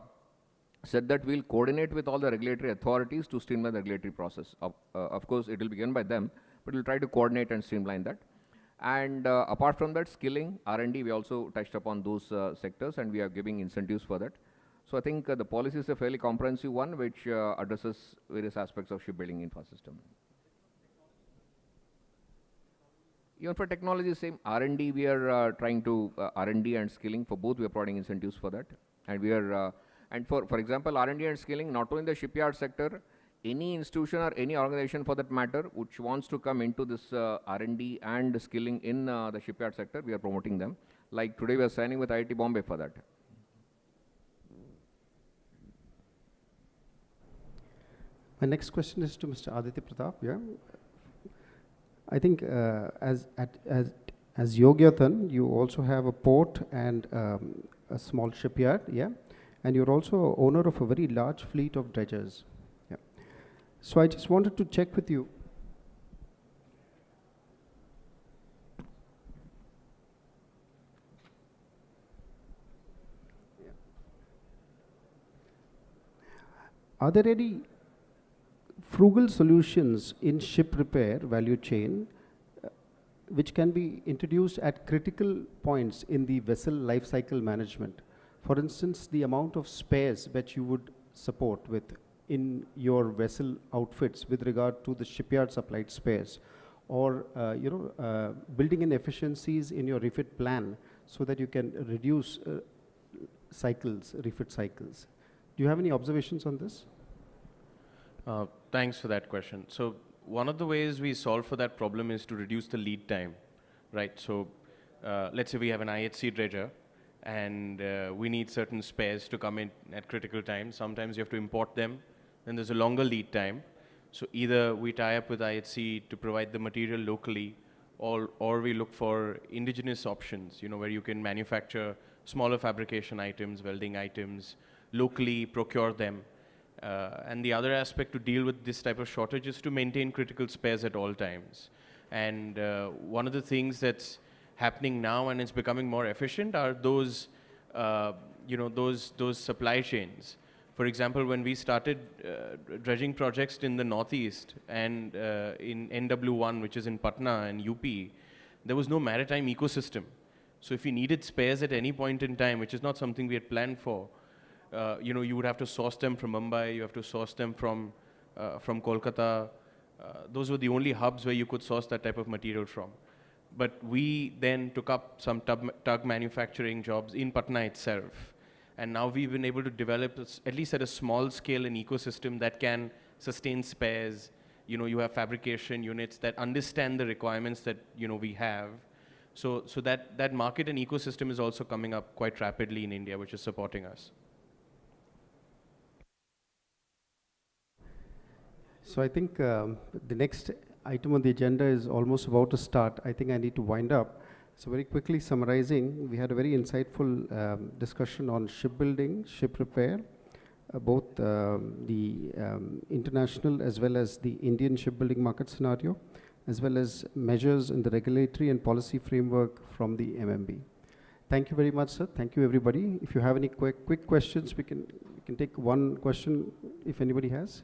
said that we'll coordinate with all the regulatory authorities to streamline the regulatory process. Of course, it will be given by them, but we'll try to coordinate and streamline that. And apart from that, skilling, R&D, we also touched upon those sectors, and we are giving incentives for that. So I think the policy is a fairly comprehensive one, which addresses various aspects of shipbuilding infosystem. Even for technology, same R&D, we are trying to R&D and skilling for both. We are providing incentives for that, and we are and for example, R&D and skilling, not only in the shipyard sector, any institution or any organization for that matter, which wants to come into this R&D and skilling in the shipyard sector, we are promoting them. Like today, we are signing with IIT Bombay for that.
My next question is to Mr. Aditya Pratap. Yeah, I think as Yogyathan, you also have a port and a small shipyard. Yeah, and you're also owner of a very large fleet of dredgers. Yeah, so I just wanted to check with you. Are there any frugal solutions in ship repair value chain which can be introduced at critical points in the vessel life cycle management? For instance, the amount of spares that you would support with in your vessel outfits with regard to the shipyard supplied spares, or building in efficiencies in your refit plan so that you can reduce refit cycles. Do you have any observations on this?
Thanks for that question. So one of the ways we solve for that problem is to reduce the lead time, right? So let's say we have an IHC dredger and we need certain spares to come in at critical times. Sometimes you have to import them, then there's a longer lead time. So either we tie up with IHC to provide the material locally, or we look for indigenous options, where you can manufacture smaller fabrication items, welding items, locally procure them. And the other aspect to deal with this type of shortage is to maintain critical spares at all times. And one of the things that's happening now, and it's becoming more efficient, are those, those supply chains. For example, when we started dredging projects in the Northeast and in NW1, which is in Patna and UP, there was no maritime ecosystem. So if you needed spares at any point in time, which is not something we had planned for, you would have to source them from Mumbai, you have to source them from Kolkata. Those were the only hubs where you could source that type of material from. But we then took up some tug manufacturing jobs in Patna itself. And now we've been able to develop, at least at a small scale, an ecosystem that can sustain spares. You have fabrication units that understand the requirements that we have. So that market and ecosystem is also coming up quite rapidly in India, which is supporting us.
So I think the next item on the agenda is almost about to start. I think I need to wind up. So very quickly summarizing, we had a very insightful discussion on shipbuilding, ship repair, both the international as well as the Indian shipbuilding market scenario, as well as measures in the regulatory and policy framework from the MMB. Thank you very much, sir. Thank you, everybody. If you have any quick questions, we can take one question if anybody has.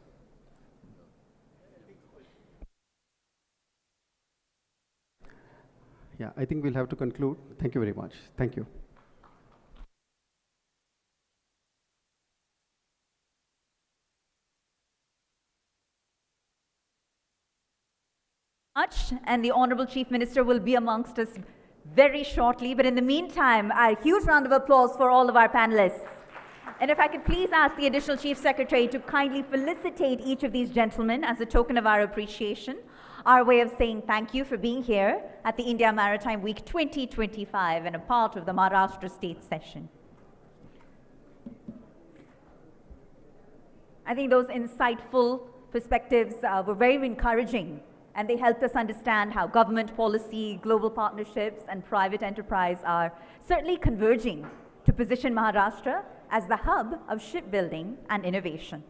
Yeah, I think we'll have to conclude. Thank you very much. Thank you.
And the Honorable Chief Minister will be amongst us very shortly. But in the meantime, a huge round of applause for all of our panelists. And if I could please ask the Additional Chief Secretary to kindly felicitate each of these gentlemen as a token of our appreciation, our way of saying thank you for being here at the India Maritime Week 2025 and a part of the Maharashtra State Session. I think those insightful perspectives were very encouraging, and they helped us understand how government policy, global partnerships, and private enterprise are certainly converging to position Maharashtra as the hub of shipbuilding and innovation.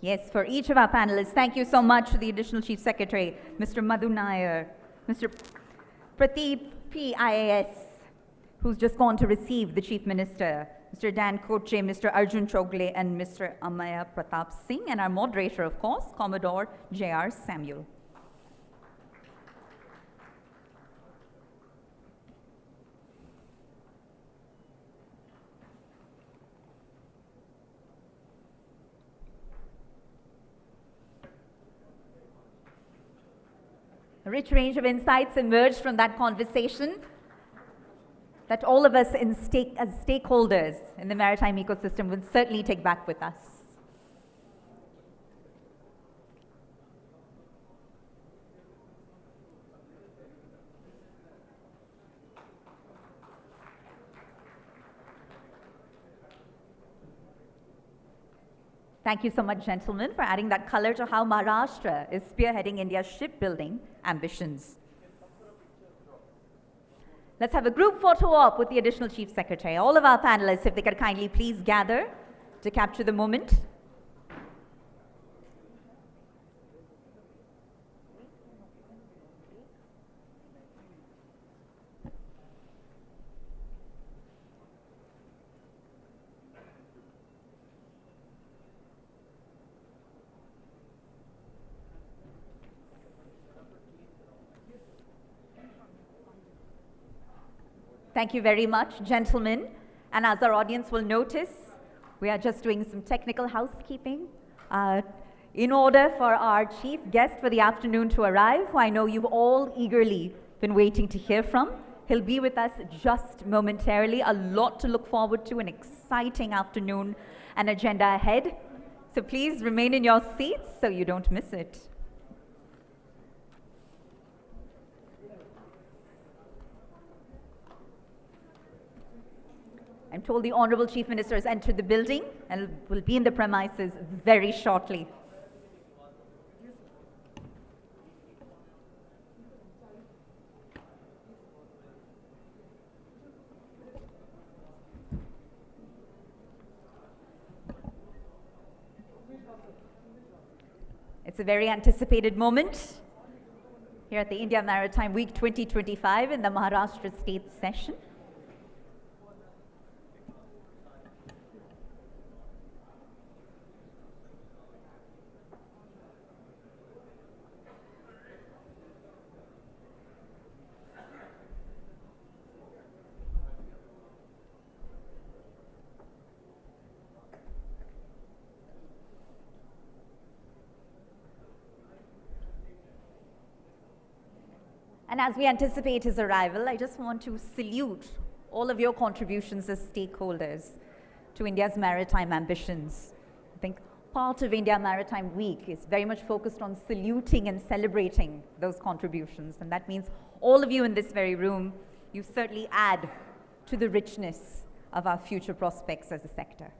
Yes, for each of our panelists, thank you so much to the Additional Chief Secretary, Mr. Madhu Nair, Mr. Prateep PIAS, who's just gone to receive the Chief Minister, Mr. Dan Koche, Mr. Arjun Chogle, and Mr. Amaya Pratap Singh, and our moderator, of course, Commodore J.R. Samuel. A rich range of insights emerged from that conversation that all of us as stakeholders in the maritime ecosystem will certainly take back with us. Thank you so much, gentlemen, for adding that color to how Maharashtra is spearheading India's shipbuilding ambitions. Let's have a group photo op with the Additional Chief Secretary. All of our panelists, if they could kindly please gather to capture the moment. Thank you very much, gentlemen. And as our audience will notice, we are just doing some technical housekeeping in order for our chief guest for the afternoon to arrive, who I know you've all eagerly been waiting to hear from. He'll be with us just momentarily. A lot to look forward to, an exciting afternoon and agenda ahead. So please remain in your seats so you don't miss it. I'm told the Honorable Chief Minister has entered the building and will be in the premises very shortly. It's a very anticipated moment here at the India Maritime Week 2025 in the Maharashtra State Session. And as we anticipate his arrival, I just want to salute all of your contributions as stakeholders to India's maritime ambitions. I think part of India Maritime Week is very much focused on saluting and celebrating those contributions. And that means all of you in this very room, you certainly add to the richness of our future prospects as a sector.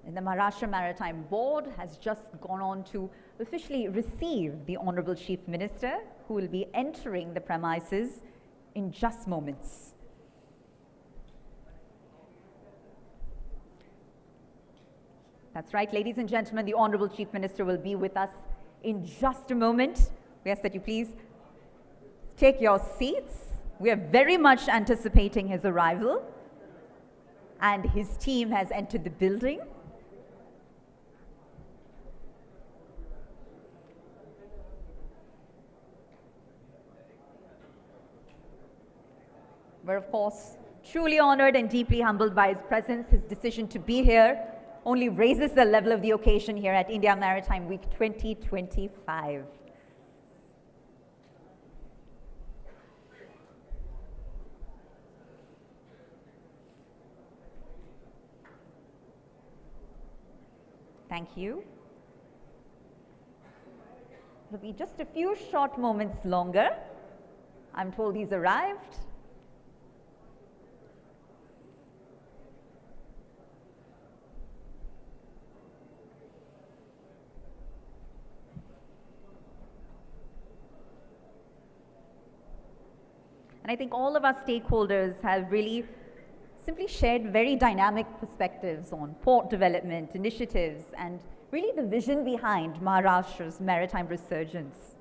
And the Maharashtra Maritime Board has just gone on to officially receive the Honorable Chief Minister, who will be entering the premises in just moments. That's right, ladies and gentlemen, the Honorable Chief Minister will be with us in just a moment. We ask that you please take your seats. We are very much anticipating his arrival, and his team has entered the building. We're, of course, truly honored and deeply humbled by his presence. His decision to be here only raises the level of the occasion here at India Maritime Week 2025. Thank you. It'll be just a few short moments longer. I'm told he's arrived. And I think all of our stakeholders have really simply shared very dynamic perspectives on port development initiatives and really the vision behind Maharashtra's maritime resurgence.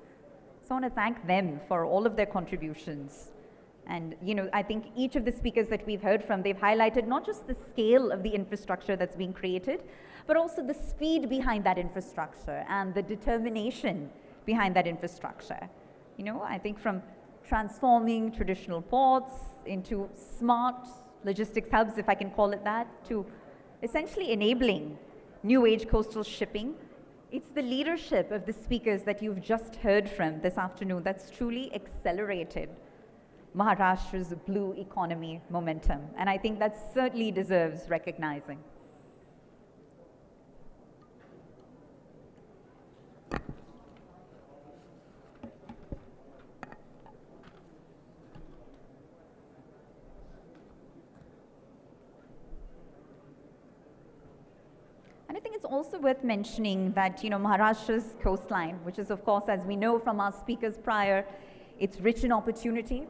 So I want to thank them for all of their contributions. And I think each of the speakers that we've heard from, they've highlighted not just the scale of the infrastructure that's being created, but also the speed behind that infrastructure and the determination behind that infrastructure. I think from transforming traditional ports into smart logistics hubs, if I can call it that, to essentially enabling new age coastal shipping. It's the leadership of the speakers that you've just heard from this afternoon that's truly accelerated Maharashtra's blue economy momentum. And I think that certainly deserves recognizing. And I think it's also worth mentioning that, Maharashtra's coastline, which is, of course, as we know from our speakers prior, it's rich in opportunity,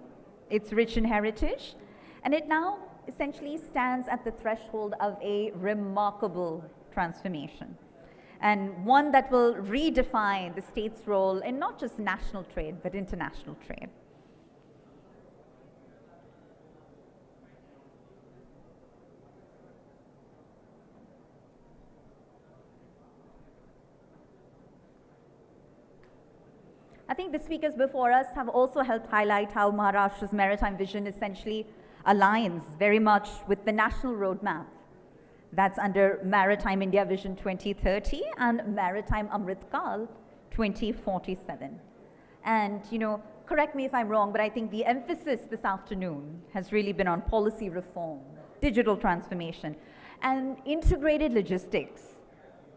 it's rich in heritage, and it now essentially stands at the threshold of a remarkable transformation, and one that will redefine the state's role in not just national trade, but international trade. I think the speakers before us have also helped highlight how Maharashtra's maritime vision essentially aligns very much with the national roadmap that's under Maritime India Vision 2030 and Maritime Amrit Kal 2047. And, correct me if I'm wrong, but I think the emphasis this afternoon has really been on policy reform, digital transformation, and integrated logistics.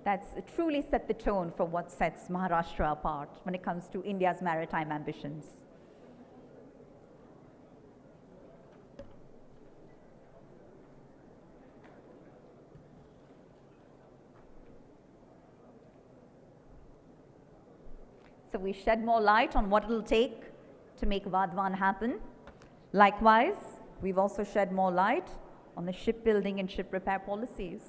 That's truly set the tone for what sets Maharashtra apart when it comes to India's maritime ambitions. So we shed more light on what it'll take to make Vadvan happen. Likewise, we've also shed more light on the shipbuilding and ship repair policies.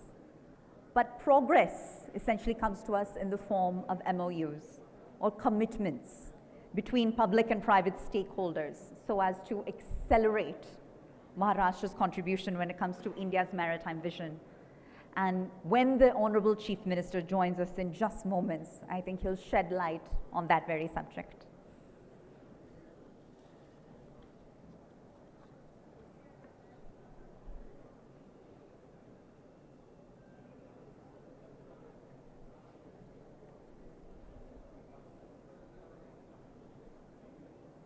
But progress essentially comes to us in the form of MOUs or commitments between public and private stakeholders so as to accelerate Maharashtra's contribution when it comes to India's maritime vision. And when the Honorable Chief Minister joins us in just moments, I think he'll shed light on that very subject.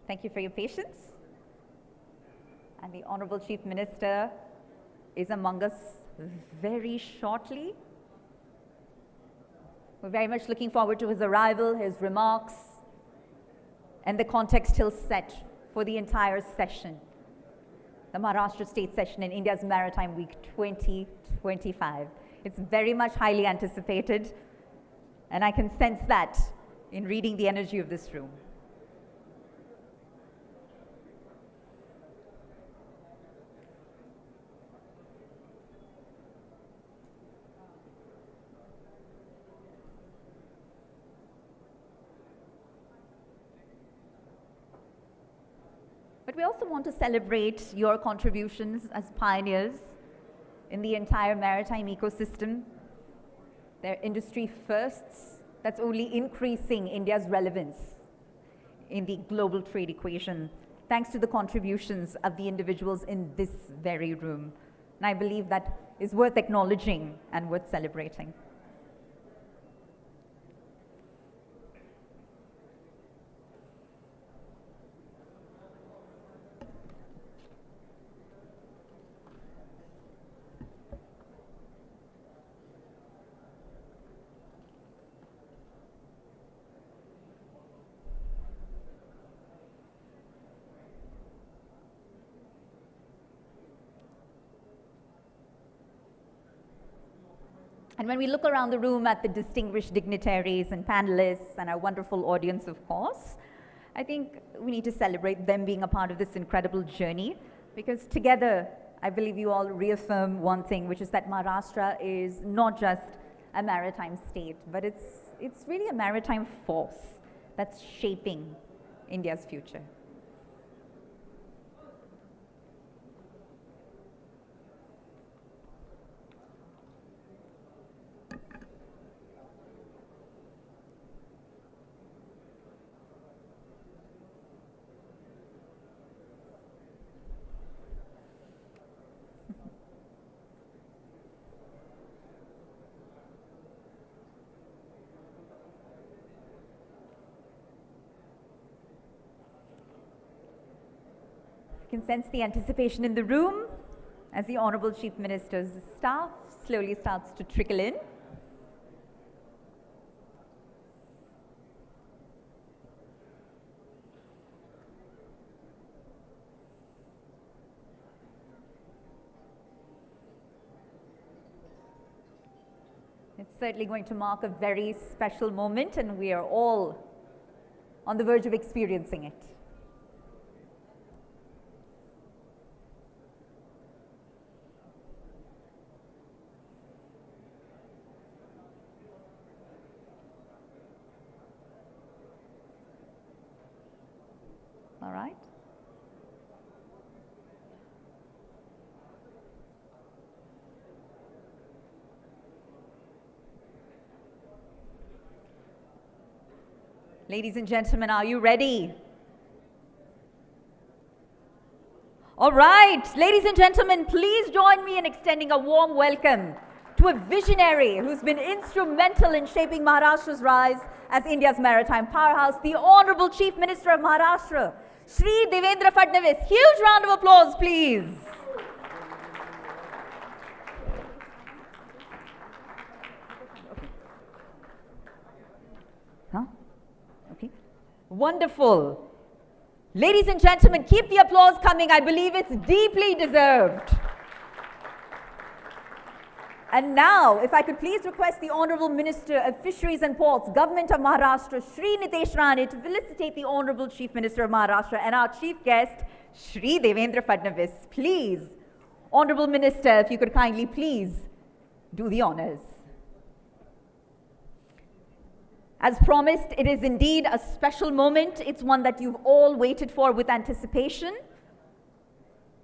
Thank you for your patience. And the Honorable Chief Minister is among us very shortly. We're very much looking forward to his arrival, his remarks, and the context he'll set for the entire session, the Maharashtra State Session in India's Maritime Week 2025. It's very much highly anticipated, and I can sense that in reading the energy of this room. But we also want to celebrate your contributions as pioneers in the entire maritime ecosystem. They're industry firsts that's only increasing India's relevance in the global trade equation, thanks to the contributions of the individuals in this very room. And I believe that is worth acknowledging and worth celebrating. And when we look around the room at the distinguished dignitaries and panelists and our wonderful audience, of course, I think we need to celebrate them being a part of this incredible journey, because together, I believe you all reaffirm one thing, which is that Maharashtra is not just a maritime state, but it's really a maritime force that's shaping India's future. You can sense the anticipation in the room as the Honorable Chief Minister's staff slowly starts to trickle in. It's certainly going to mark a very special moment, and we are all on the verge of experiencing it. All right. Ladies and gentlemen, are you ready? All right, ladies and gentlemen, please join me in extending a warm welcome to a visionary who's been instrumental in shaping Maharashtra's rise as India's maritime powerhouse, the Honorable Chief Minister of Maharashtra, Shri Devendra Fadnavis. Huge round of applause, please. Huh? Okay. Wonderful. Ladies and gentlemen, keep the applause coming. I believe it's deeply deserved. And now, if I could please request the Honorable Minister of Fisheries and Ports, Government of Maharashtra, Shri Nitesh Rane, to felicitate the Honorable Chief Minister of Maharashtra and our Chief Guest, Shri Devendra Fadnavis. Please, Honorable Minister, if you could kindly please do the honors. As promised, it is indeed a special moment. It's one that you've all waited for with anticipation.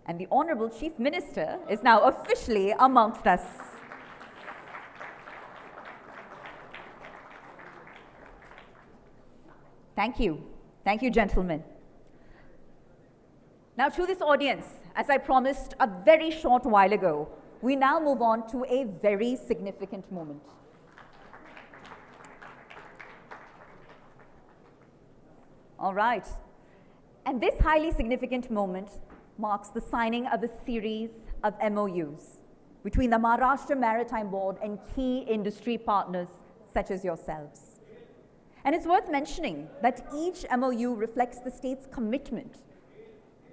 And the Honorable Chief Minister is now officially amongst us. Thank you. Thank you, gentlemen. Now, to this audience, as I promised a very short while ago, we now move on to a very significant moment. All right. And this highly significant moment marks the signing of a series of MOUs between the Maharashtra Maritime Board and key industry partners such as yourselves. And it's worth mentioning that each MOU reflects the state's commitment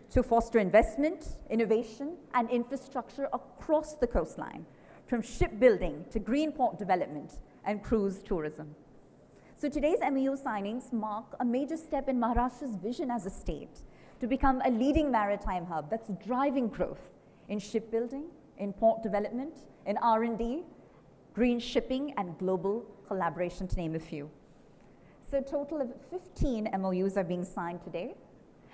to foster investment, innovation, and infrastructure across the coastline, from shipbuilding to green port development and cruise tourism. So today's MOU signings mark a major step in Maharashtra's vision as a state to become a leading maritime hub that's driving growth in shipbuilding, in port development, in R&D, green shipping, and global collaboration, to name a few. So a total of 15 MOUs are being signed today.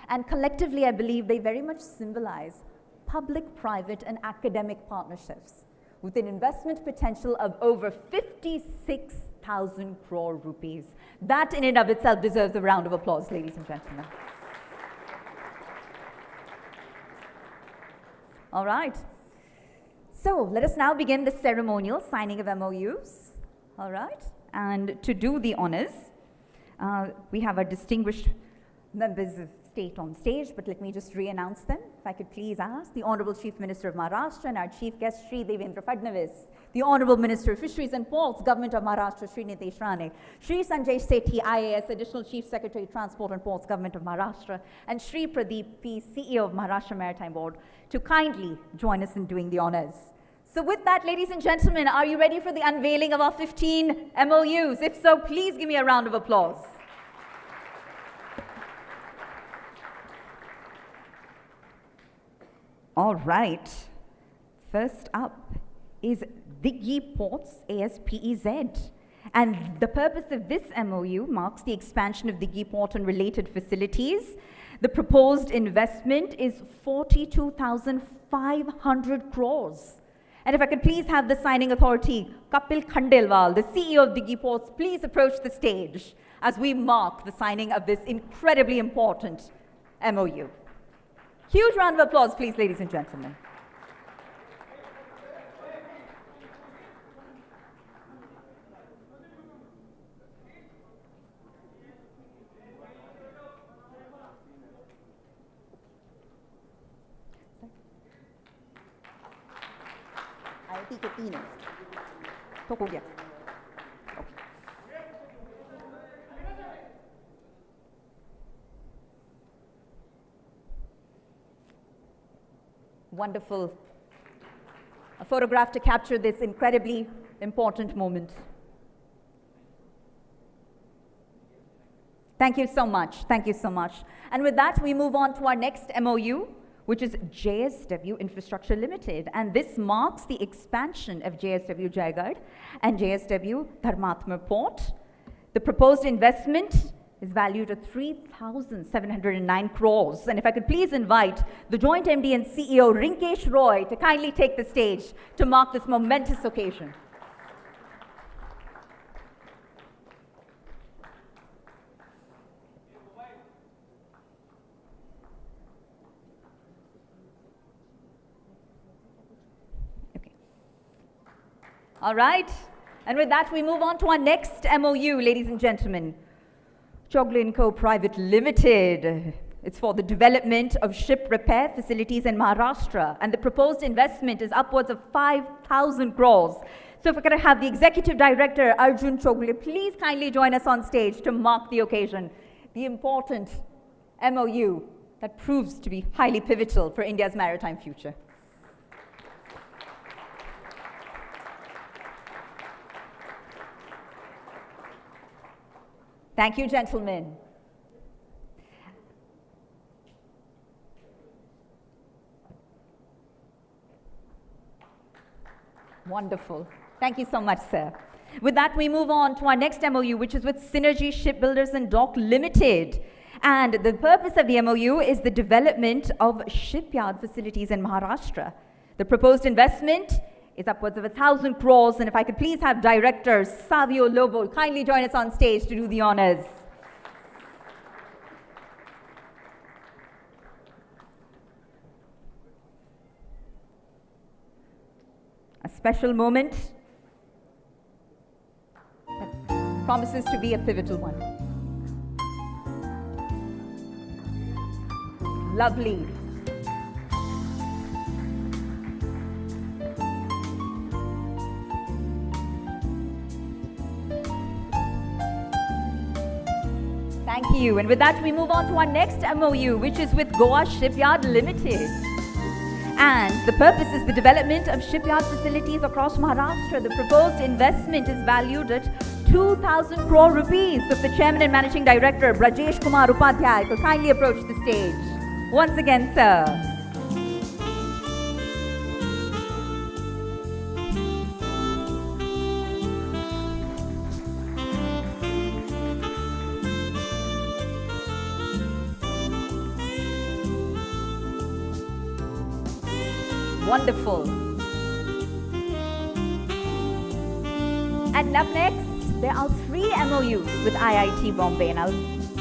And collectively, I believe they very much symbolize public, private, and academic partnerships with an investment potential of over 56,000 crore rupees. That in and of itself deserves a round of applause, ladies and gentlemen. All right. So let us now begin the ceremonial signing of MOUs. All right. And to do the honors, we have our distinguished members of state on stage, but let me just re-announce them. If I could please ask the Honorable Chief Minister of Maharashtra and our Chief Guest, Shri Devendra Fadnavis, the Honorable Minister of Fisheries and Ports, Government of Maharashtra, Shri Nitesh Rane, Shri Sanjay Sethi, IAS, Additional Chief Secretary, Transport and Ports, Government of Maharashtra, and Shri Pradeep P, CEO of Maharashtra Maritime Board, to kindly join us in doing the honors. So with that, ladies and gentlemen, are you ready for the unveiling of our 15 MOUs? If so, please give me a round of applause. All right. First up is Diggi Ports ASPEZ. And the purpose of this MOU marks the expansion of Diggi Port and related facilities. The proposed investment is 42,500 crores. And if I could please have the signing authority, Kapil Khandelwal, the CEO of Diggi Ports, please approach the stage as we mark the signing of this incredibly important MOU. Huge round of applause, please, ladies and gentlemen. IIT के 3 है तो हो गया. Wonderful. A photograph to capture this incredibly important moment. Thank you so much. Thank you so much. And with that, we move on to our next MOU, which is JSW Infrastructure Limited. And this marks the expansion of JSW Jaigarh and JSW Dharmatma Port. The proposed investment is valued at 3,709 crores. And if I could please invite the Joint MD and CEO, Rinkesh Roy, to kindly take the stage to mark this momentous occasion. All right, and with that, we move on to our next MOU, ladies and gentlemen. Choglin Co. Private Limited. It's for the development of ship repair facilities in Maharashtra, and the proposed investment is upwards of 5,000 crores. So if I could have the Executive Director, Arjun Chogle, please kindly join us on stage to mark the occasion, the important MOU that proves to be highly pivotal for India's maritime future. Thank you, gentlemen. Wonderful. Thank you so much, sir. With that, we move on to our next MOU, which is with Synergy Shipbuilders and Dock Limited. And the purpose of the MOU is the development of shipyard facilities in Maharashtra. The proposed investment is upwards of 1,000 crores. And if I could please have Director Savio Lobo kindly join us on stage to do the honors. A special moment that promises to be a pivotal one. Lovely. Thank you. And with that, we move on to our next MOU, which is with Goa Shipyard Limited. And the purpose is the development of shipyard facilities across Maharashtra. The proposed investment is valued at 2,000 crore rupees. So if the Chairman and Managing Director, Brajesh Kumar Upadhyay, could kindly approach the stage. Once again, sir. Wonderful. And up next, there are 3 MOUs with IIT Bombay, and I'll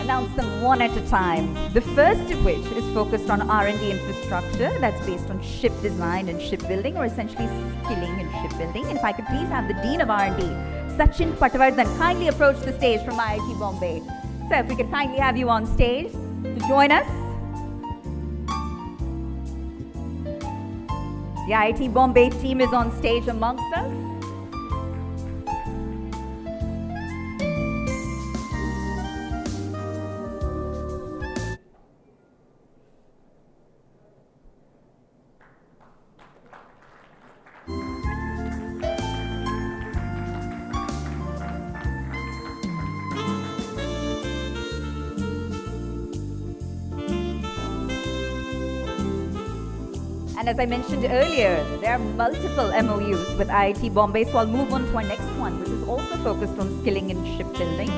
announce them one at a time. The first of which is focused on R&D infrastructure that's based on ship design and shipbuilding, or essentially skilling in shipbuilding. And if I could please have the Dean of R&D, Sachin Patwardhan, kindly approach the stage from IIT Bombay. So if we could kindly have you on stage to join us. The IIT Bombay team is on stage amongst us. And as I mentioned earlier, there are multiple MOUs with IIT Bombay, so I'll move on to our next one, which is also focused on skilling in shipbuilding.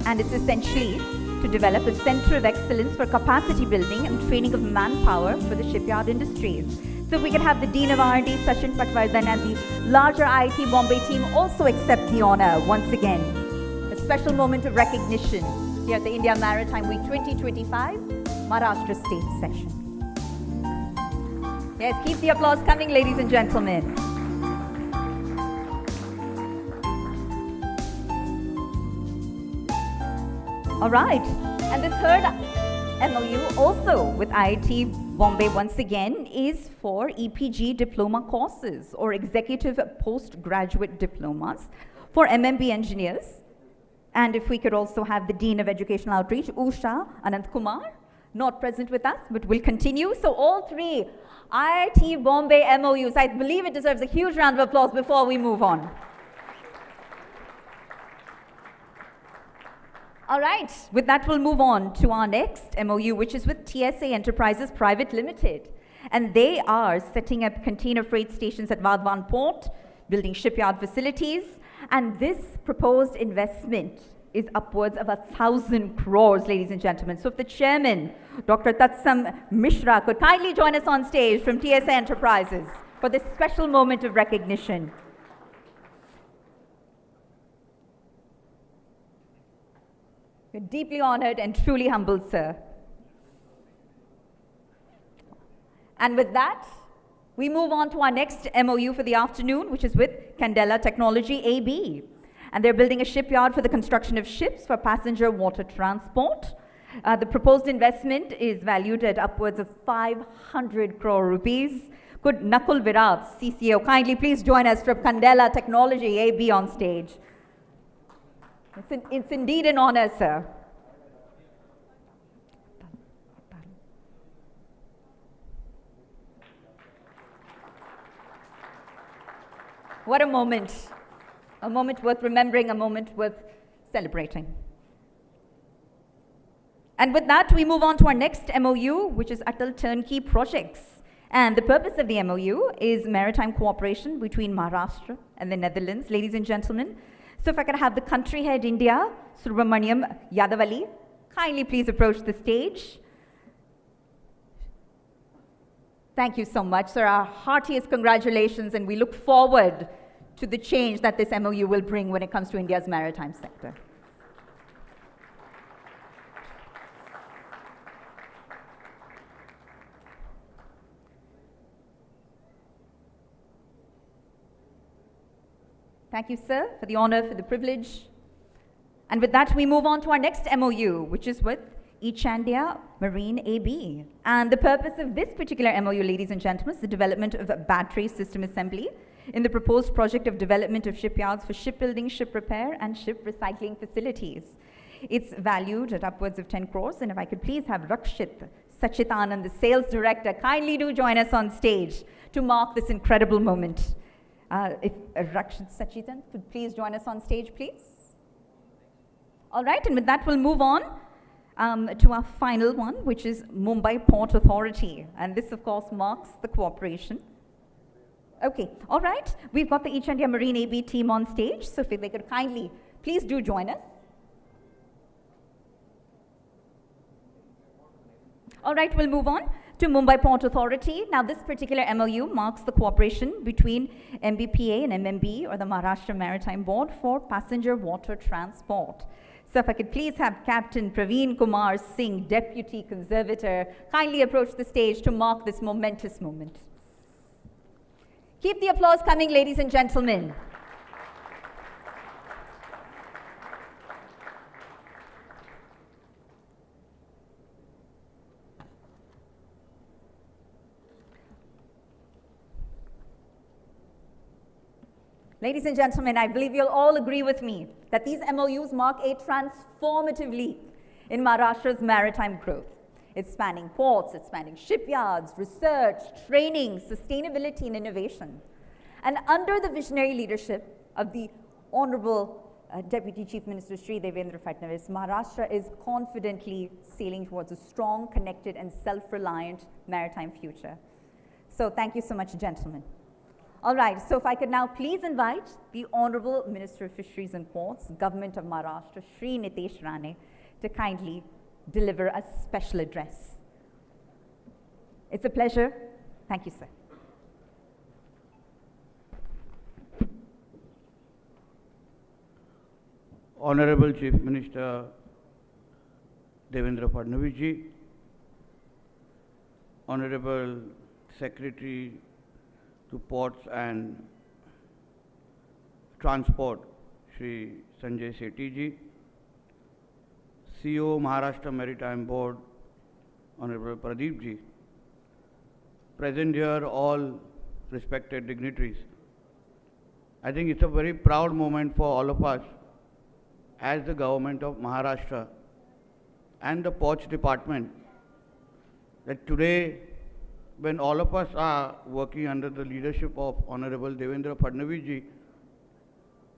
And it's essentially to develop a center of excellence for capacity building and training of manpower for the shipyard industries. So we can have the Dean of R&D, Sachin Patwardhan, and the larger IIT Bombay team also accept the honor once again. A special moment of recognition here at the India Maritime Week 2025 Maharashtra State Session. Yes, keep the applause coming, ladies and gentlemen. All right, and the third MOU also with IIT Bombay once again is for EPG diploma courses or executive postgraduate diplomas for MMB engineers. And if we could also have the Dean of Educational Outreach, Usha Anant Kumar, not present with us, but will continue. So all three IIT Bombay MOUs, I believe it deserves a huge round of applause before we move on. All right, with that we'll move on to our next MOU, which is with TSA Enterprises Private Limited. And they are setting up container freight stations at Vadhavan Port, building shipyard facilities. And this proposed investment is upwards of 1,000 crores, ladies and gentlemen. So if the chairman, Dr. Tatsam Mishra, could kindly join us on stage from TSA Enterprises for this special moment of recognition. We're deeply honored and truly humbled, sir. And with that, we move on to our next MOU for the afternoon, which is with Candela Technology AB. And they're building a shipyard for the construction of ships for passenger water transport. The proposed investment is valued at upwards of 500 crore rupees. Could Nakul Virat, CCO, kindly please join us from Candela Technology AB on stage. It's indeed an honor, sir. What a moment worth remembering, a moment worth celebrating. And with that, we move on to our next MOU, which is Atal Turnkey Projects. And the purpose of the MOU is maritime cooperation between Maharashtra and the Netherlands. Ladies and gentlemen, so if I could have the country head India, Subramaniam Yadavali, kindly please approach the stage. Thank you so much, sir. Our heartiest congratulations, and we look forward to the change that this MOU will bring when it comes to India's maritime sector. Thank you, sir, for the honor, for the privilege. And with that, we move on to our next MOU, which is with Eachandia Marine AB. And the purpose of this particular MOU, ladies and gentlemen, is the development of a battery system assembly in the proposed project of development of shipyards for shipbuilding, ship repair, and ship recycling facilities. It's valued at upwards of 10 crores. And if I could please have Rakshit Sachitanand, the sales director, kindly do join us on stage to mark this incredible moment. If Rakshit Sachitanand could please join us on stage, please. All right, and with that, we'll move on to our final one, which is Mumbai Port Authority. And this, of course, marks the cooperation. Okay, all right. We've got the Eachandia Marine AB team on stage. So if they could kindly, please do join us. All right, we'll move on to Mumbai Port Authority. Now, this particular MOU marks the cooperation between MBPA and MMB, or the Maharashtra Maritime Board, for passenger water transport. So if I could please have Captain Praveen Kumar Singh, Deputy Conservator, kindly approach the stage to mark this momentous moment. Keep the applause coming, ladies and gentlemen. Ladies and gentlemen, I believe you'll all agree with me that these MOUs mark a transformative leap in Maharashtra's maritime growth. It's spanning ports, it's spanning shipyards, research, training, sustainability, and innovation. And under the visionary leadership of the Honorable Deputy Chief Minister Shri Devendra Fadnavis, Maharashtra is confidently sailing towards a strong, connected, and self-reliant maritime future. So thank you so much, gentlemen. All right, so if I could now please invite the Honorable Minister of Fisheries and Ports, Government of Maharashtra, Shri Nitesh Rane, to kindly deliver a special address. It's a pleasure. Thank you, sir.
Honorable Chief Minister Devendra Fadnavis ji, Honorable Secretary to Ports and Transport Shri Sanjay Sethi ji, CEO Maharashtra Maritime Board Honorable Pradeep ji, present here all respected dignitaries. I think it's a very proud moment for all of us as the government of Maharashtra and the Ports Department that today, when all of us are working under the leadership of Honorable Devendra Fadnavis ji,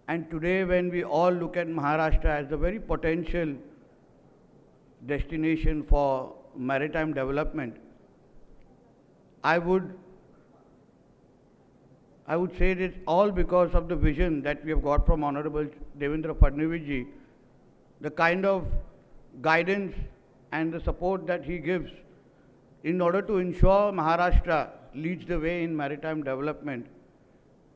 and today when we all look at Maharashtra as a very potential destination for maritime development, I would say this all because of the vision that we have got from Honorable Devendra Fadnavis ji, the kind of guidance and the support that he gives in order to ensure Maharashtra leads the way in maritime development.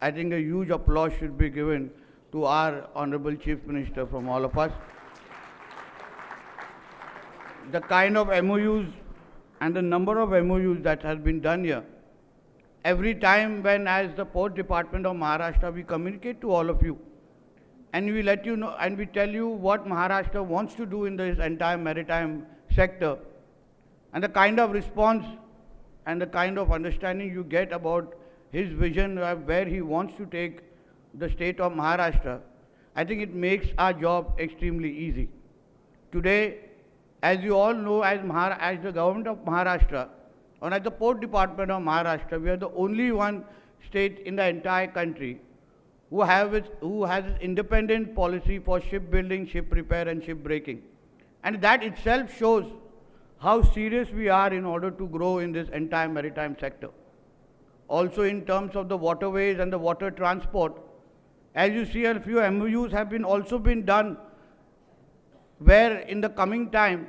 I think a huge applause should be given to our Honorable Chief Minister from all of us. The kind of MOUs and the number of MOUs that has been done here, every time when as the Port Department of Maharashtra we communicate to all of you and we let you know and we tell you what Maharashtra wants to do in this entire maritime sector, and the kind of response and the kind of understanding you get about his vision of where he wants to take the state of Maharashtra, I think it makes our job extremely easy. Today, as you all know, as the government of Maharashtra, and as the Port Department of Maharashtra, we are the only one state in the entire country who has its independent policy for shipbuilding, ship repair and ship breaking. And that itself shows how serious we are in order to grow in this entire maritime sector. Also in terms of the waterways and the water transport, as you see, a few MOUs have also been done where in the coming time,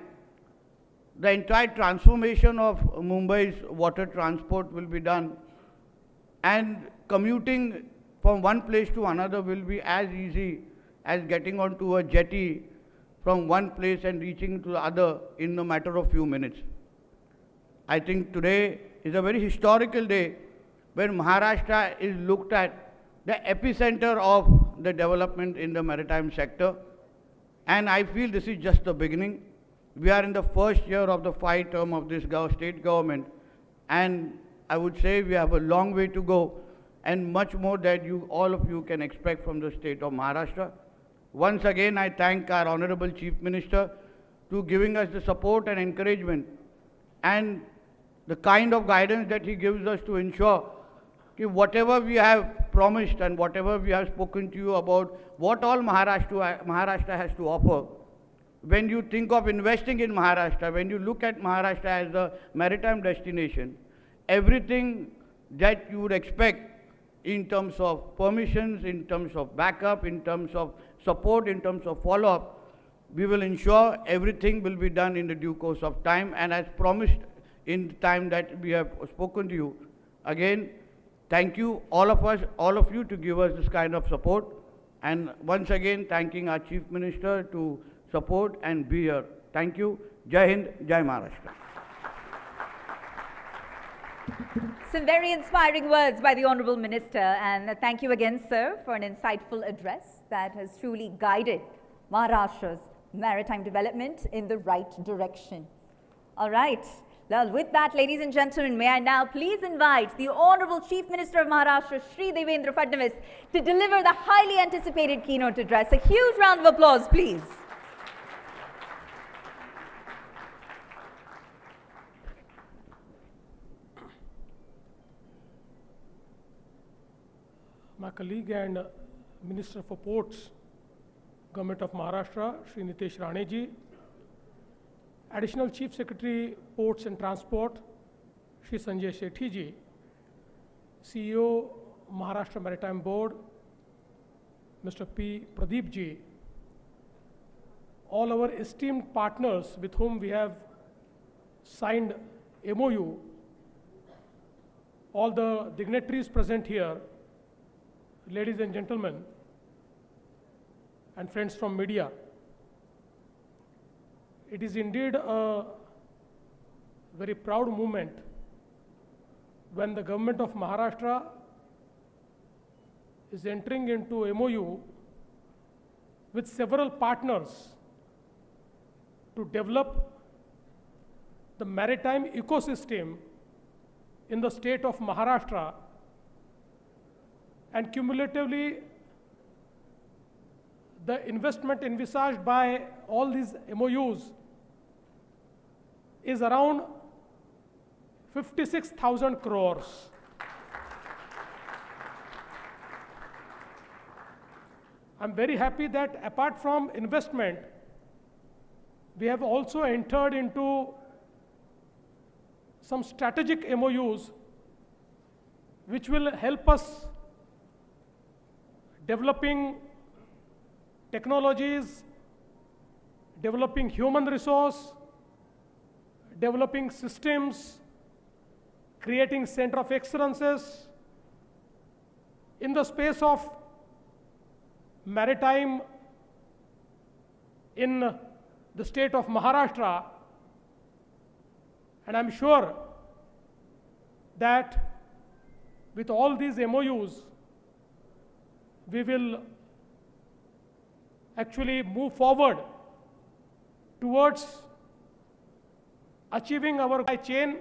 the entire transformation of Mumbai's water transport will be done, and commuting from one place to another will be as easy as getting onto a jetty from one place and reaching to the other in a matter of few minutes. I think today is a very historical day where Maharashtra is looked at the epicenter of the development in the maritime sector, and I feel this is just the beginning. We are in the first year of the 5 term of this state government, and I would say we have a long way to go and much more that all of you can expect from the state of Maharashtra. Once again, I thank our Honorable Chief Minister to giving us the support and encouragement and the kind of guidance that he gives us to ensure that whatever we have promised and whatever we have spoken to you about what all Maharashtra has to offer. When you think of investing in Maharashtra, when you look at Maharashtra as a maritime destination, everything that you would expect in terms of permissions, in terms of backup, in terms of support, in terms of follow-up, we will ensure everything will be done in the due course of time and as promised in the time that we have spoken to you. Again, thank you, all of you to give us this kind of support, and once again thanking our Chief Minister to support and be here. Thank you. Jai Hind, Jai Maharashtra.
Some very inspiring words by the Honorable Minister, and thank you again, sir, for an insightful address that has truly guided Maharashtra's maritime development in the right direction. All right. Well, with that, ladies and gentlemen, may I now please invite the Honorable Chief Minister of Maharashtra, Shri Devendra Fadnavis, to deliver the highly anticipated keynote address. A huge round of applause, please.
My colleague and Minister for Ports, Government of Maharashtra, Shri Nitesh Rane ji, Additional Chief Secretary, Ports and Transport, Shri Sanjay Sethi ji, CEO, Maharashtra Maritime Board, Mr. P. Pradeep ji, all our esteemed partners with whom we have signed MOU, all the dignitaries present here, ladies and gentlemen, and friends from media. It is indeed a very proud moment when the government of Maharashtra is entering into MOU with several partners to develop the maritime ecosystem in the state of Maharashtra, and cumulatively the investment envisaged by all these MOUs is around 56,000 crores. I'm very happy that apart from investment, we have also entered into some strategic MOUs which will help us developing technologies, developing human resource, developing systems, creating center of excellences in the space of maritime in the state of Maharashtra. And I'm sure that with all these MOUs, we will actually move forward towards achieving our supply chain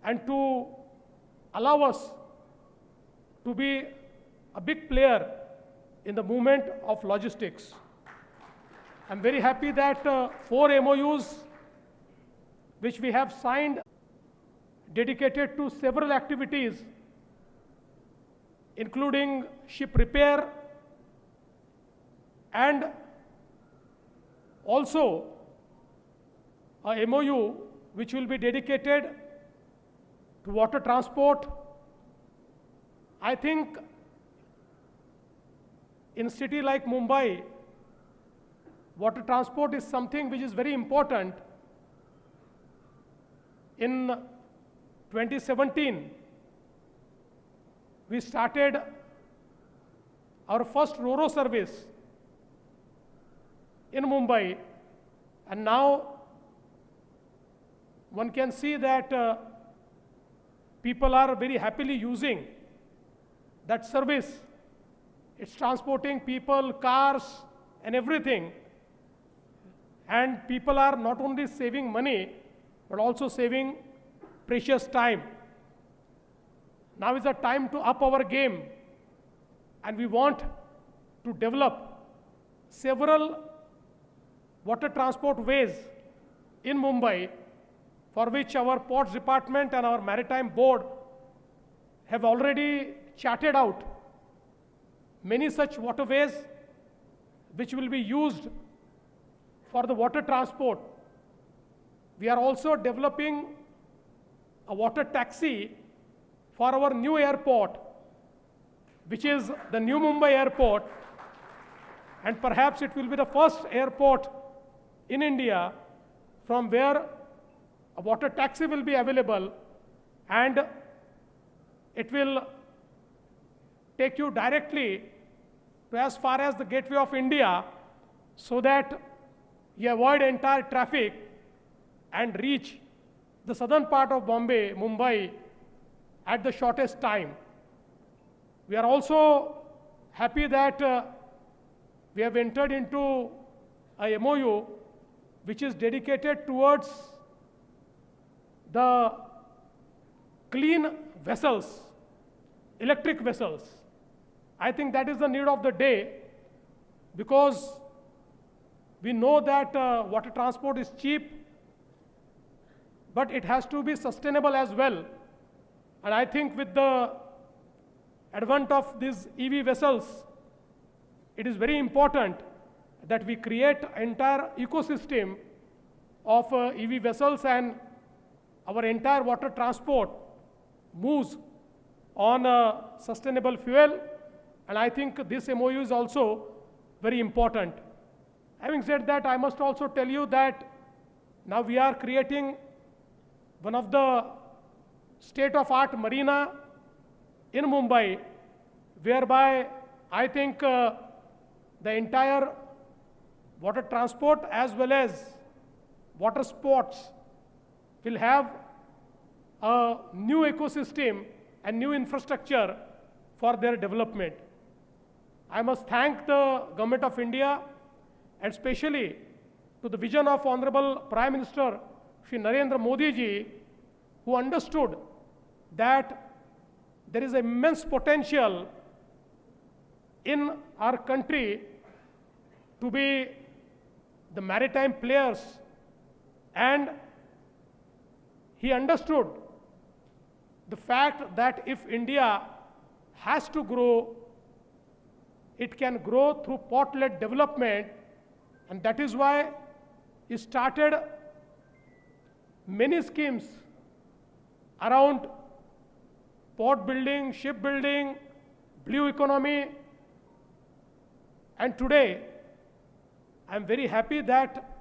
and to allow us to be a big player in the movement of logistics. I'm very happy that 4 MOUs which we have signed dedicated to several activities, including ship repair and also a MOU which will be dedicated to water transport. I think in a city like Mumbai, water transport is something which is very important. In 2017, we started our first RoRo service in Mumbai, and now one can see that people are very happily using that service. It's transporting people, cars, and everything. And people are not only saving money, but also saving precious time. Now is the time to up our game, and we want to develop several water transport ways in Mumbai, for which our ports department and our maritime board have already charted out many such waterways which will be used for the water transport. We are also developing a water taxi for our new airport, which is the New Mumbai Airport, and perhaps it will be the first airport in India from where a water taxi will be available, and it will take you directly to as far as the gateway of India, so that you avoid entire traffic and reach the southern part of Bombay, Mumbai, at the shortest time. We are also happy that we have entered into a MOU which is dedicated towards the clean vessels, electric vessels. I think that is the need of the day, because we know that water transport is cheap, but it has to be sustainable as well. And I think with the advent of these EV vessels, it is very important that we create an entire ecosystem of EV vessels, and our entire water transport moves on sustainable fuel, and I think this MOU is also very important. Having said that, I must also tell you that now we are creating one of the state-of-art marina in Mumbai, whereby I think the entire water transport as well as water sports will have a new ecosystem and new infrastructure for their development. I must thank the Government of India and especially to the vision of Honorable Prime Minister Shri Narendra Modi ji, who understood that there is immense potential in our country to be the maritime players, and he understood the fact that if India has to grow, it can grow through port-led development, and that is why he started many schemes around port building, ship building, blue economy, and today I am very happy that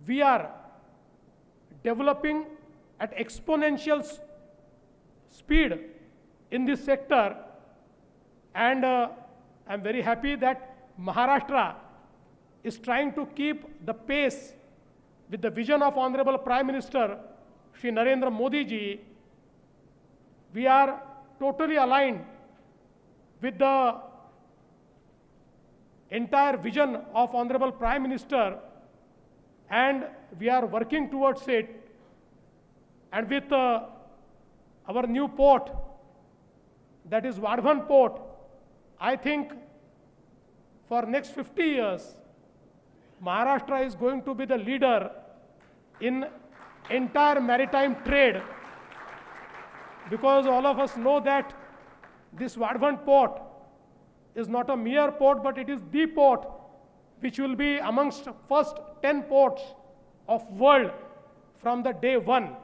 we are developing at exponential speed in this sector, and I am very happy that Maharashtra is trying to keep the pace with the vision of Honorable Prime Minister Shri Narendra Modi ji. We are totally aligned with the entire vision of Honorable Prime Minister, and we are working towards it. And with our new port, that is Vadhavan Port, I think for next 50 years, Maharashtra is going to be the leader in entire maritime trade, because all of us know that this Vadhavan Port is not a mere port, but it is the port which will be amongst first 10 ports of world from the day one,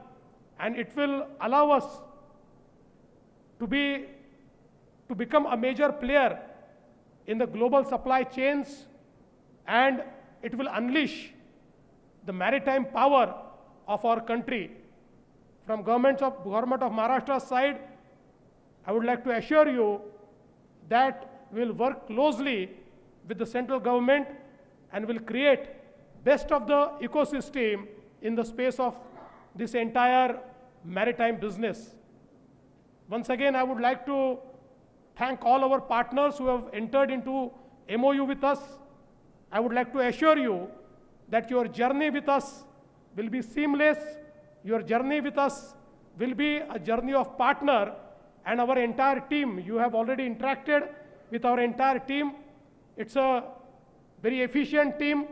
and it will allow us to become a major player in the global supply chains, and it will unleash the maritime power of our country. From government of Maharashtra's side, I would like to assure you that we will work closely with the central government and will create best of the ecosystem in the space of this entire maritime business. Once again, I would like to thank all our partners who have entered into MOU with us. I would like to assure you that your journey with us will be seamless. Your journey with us will be a journey of partner, and our entire team, you have already interacted with our entire team. It's a very efficient team.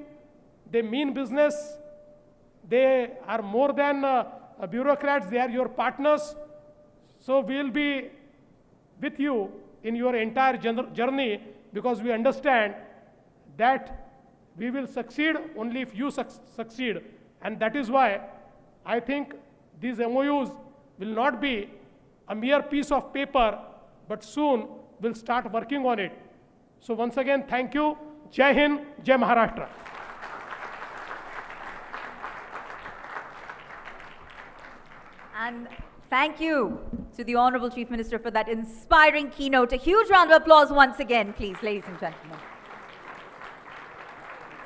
They mean business. They are more than bureaucrats. They are your partners. So we'll be with you in your entire journey, because we understand that we will succeed only if you succeed. And that is why I think these MOUs will not be a mere piece of paper, but soon we'll start working on it. So once again, thank you. Jai Hind, Jai Maharashtra.
And thank you to the Honorable Chief Minister for that inspiring keynote. A huge round of applause once again, please, ladies and gentlemen.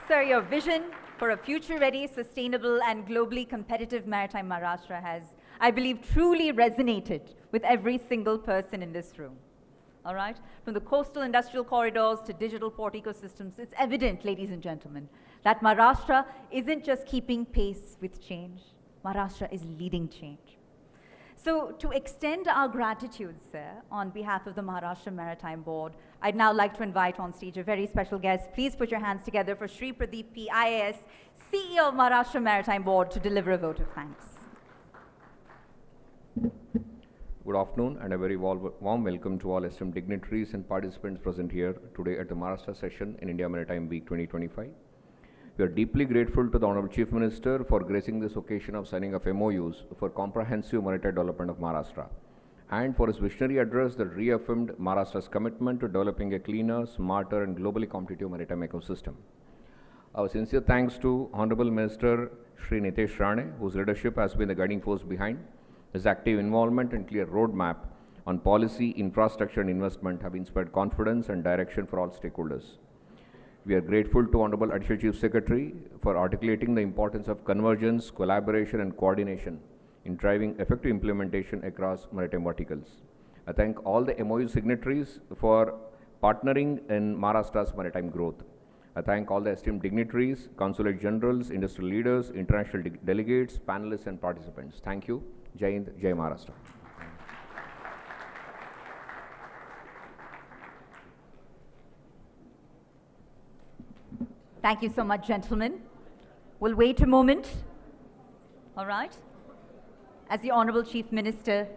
Sir, your vision for a future-ready, sustainable, and globally competitive maritime Maharashtra has, I believe, truly resonated with every single person in this room. All right? From the coastal industrial corridors to digital port ecosystems, it's evident, ladies and gentlemen, that Maharashtra isn't just keeping pace with change. Maharashtra is leading change. So to extend our gratitude, sir, on behalf of the Maharashtra Maritime Board, I'd now like to invite on stage a very special guest. Please put your hands together for Shri Pradeep P. IAS, CEO of Maharashtra Maritime Board, to deliver a vote of thanks.
Good afternoon and a very warm welcome to all esteemed dignitaries and participants present here today at the Maharashtra session in India Maritime Week 2025. We are deeply grateful to the Honorable Chief Minister for gracing this occasion of signing of MOUs for comprehensive maritime development of Maharashtra. and for his visionary address that reaffirmed Maharashtra's commitment to developing a cleaner, smarter, and globally competitive maritime ecosystem. Our sincere thanks to Honorable Minister Shri Nitesh Rane, whose leadership has been the guiding force behind. His active involvement and clear roadmap on policy, infrastructure, and investment have inspired confidence and direction for all stakeholders. We are grateful to Honorable Additional Chief Secretary for articulating the importance of convergence, collaboration, and coordination in driving effective implementation across maritime verticals. I thank all the MOU signatories for partnering in Maharashtra's maritime growth. I thank all the esteemed dignitaries, consulate generals, industrial leaders, international delegates, panelists, and participants. Thank you. Jai Hind, Jai Maharashtra.
Thank you so much, gentlemen. We'll wait a moment, all right, as the Honorable Chief Minister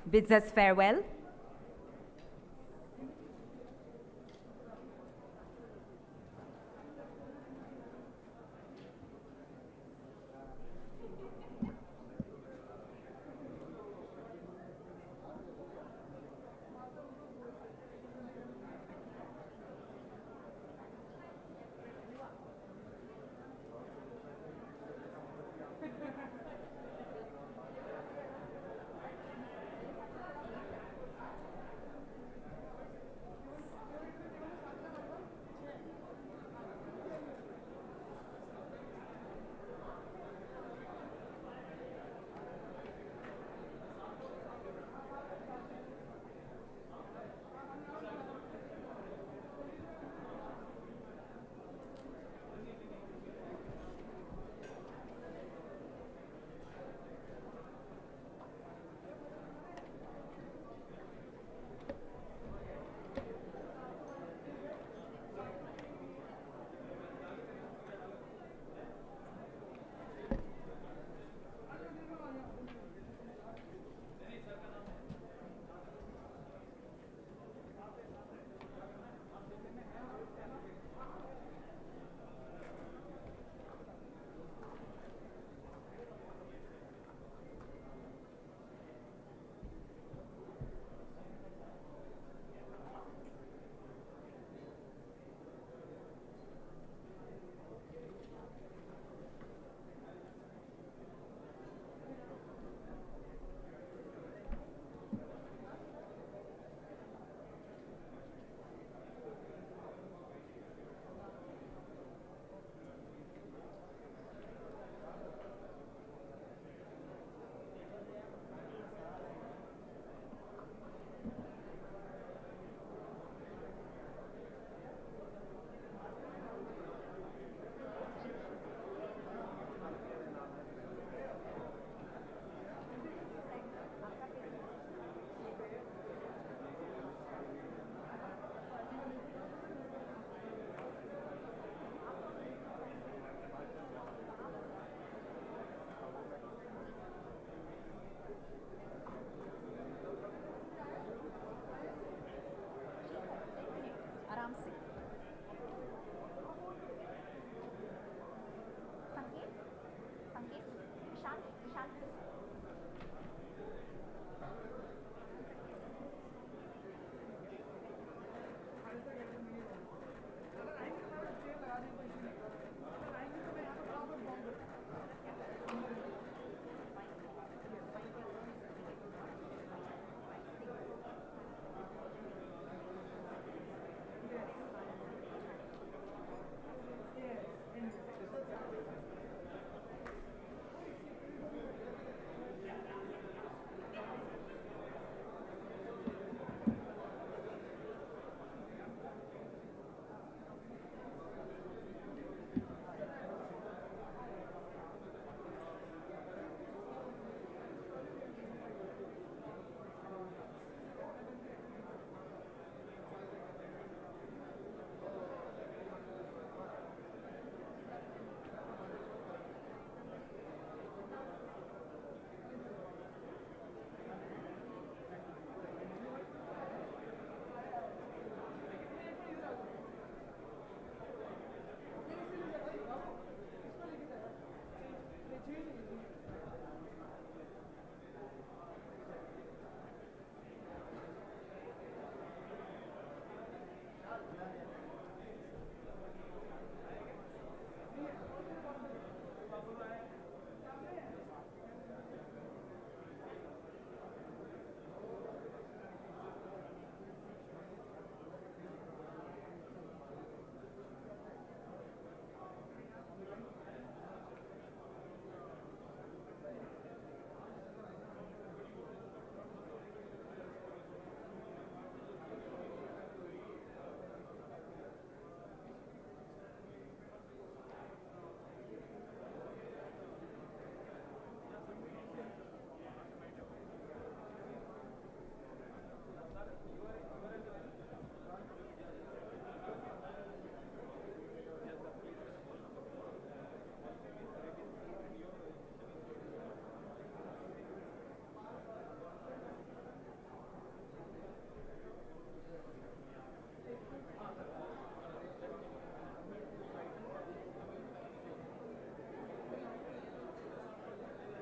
bids us farewell.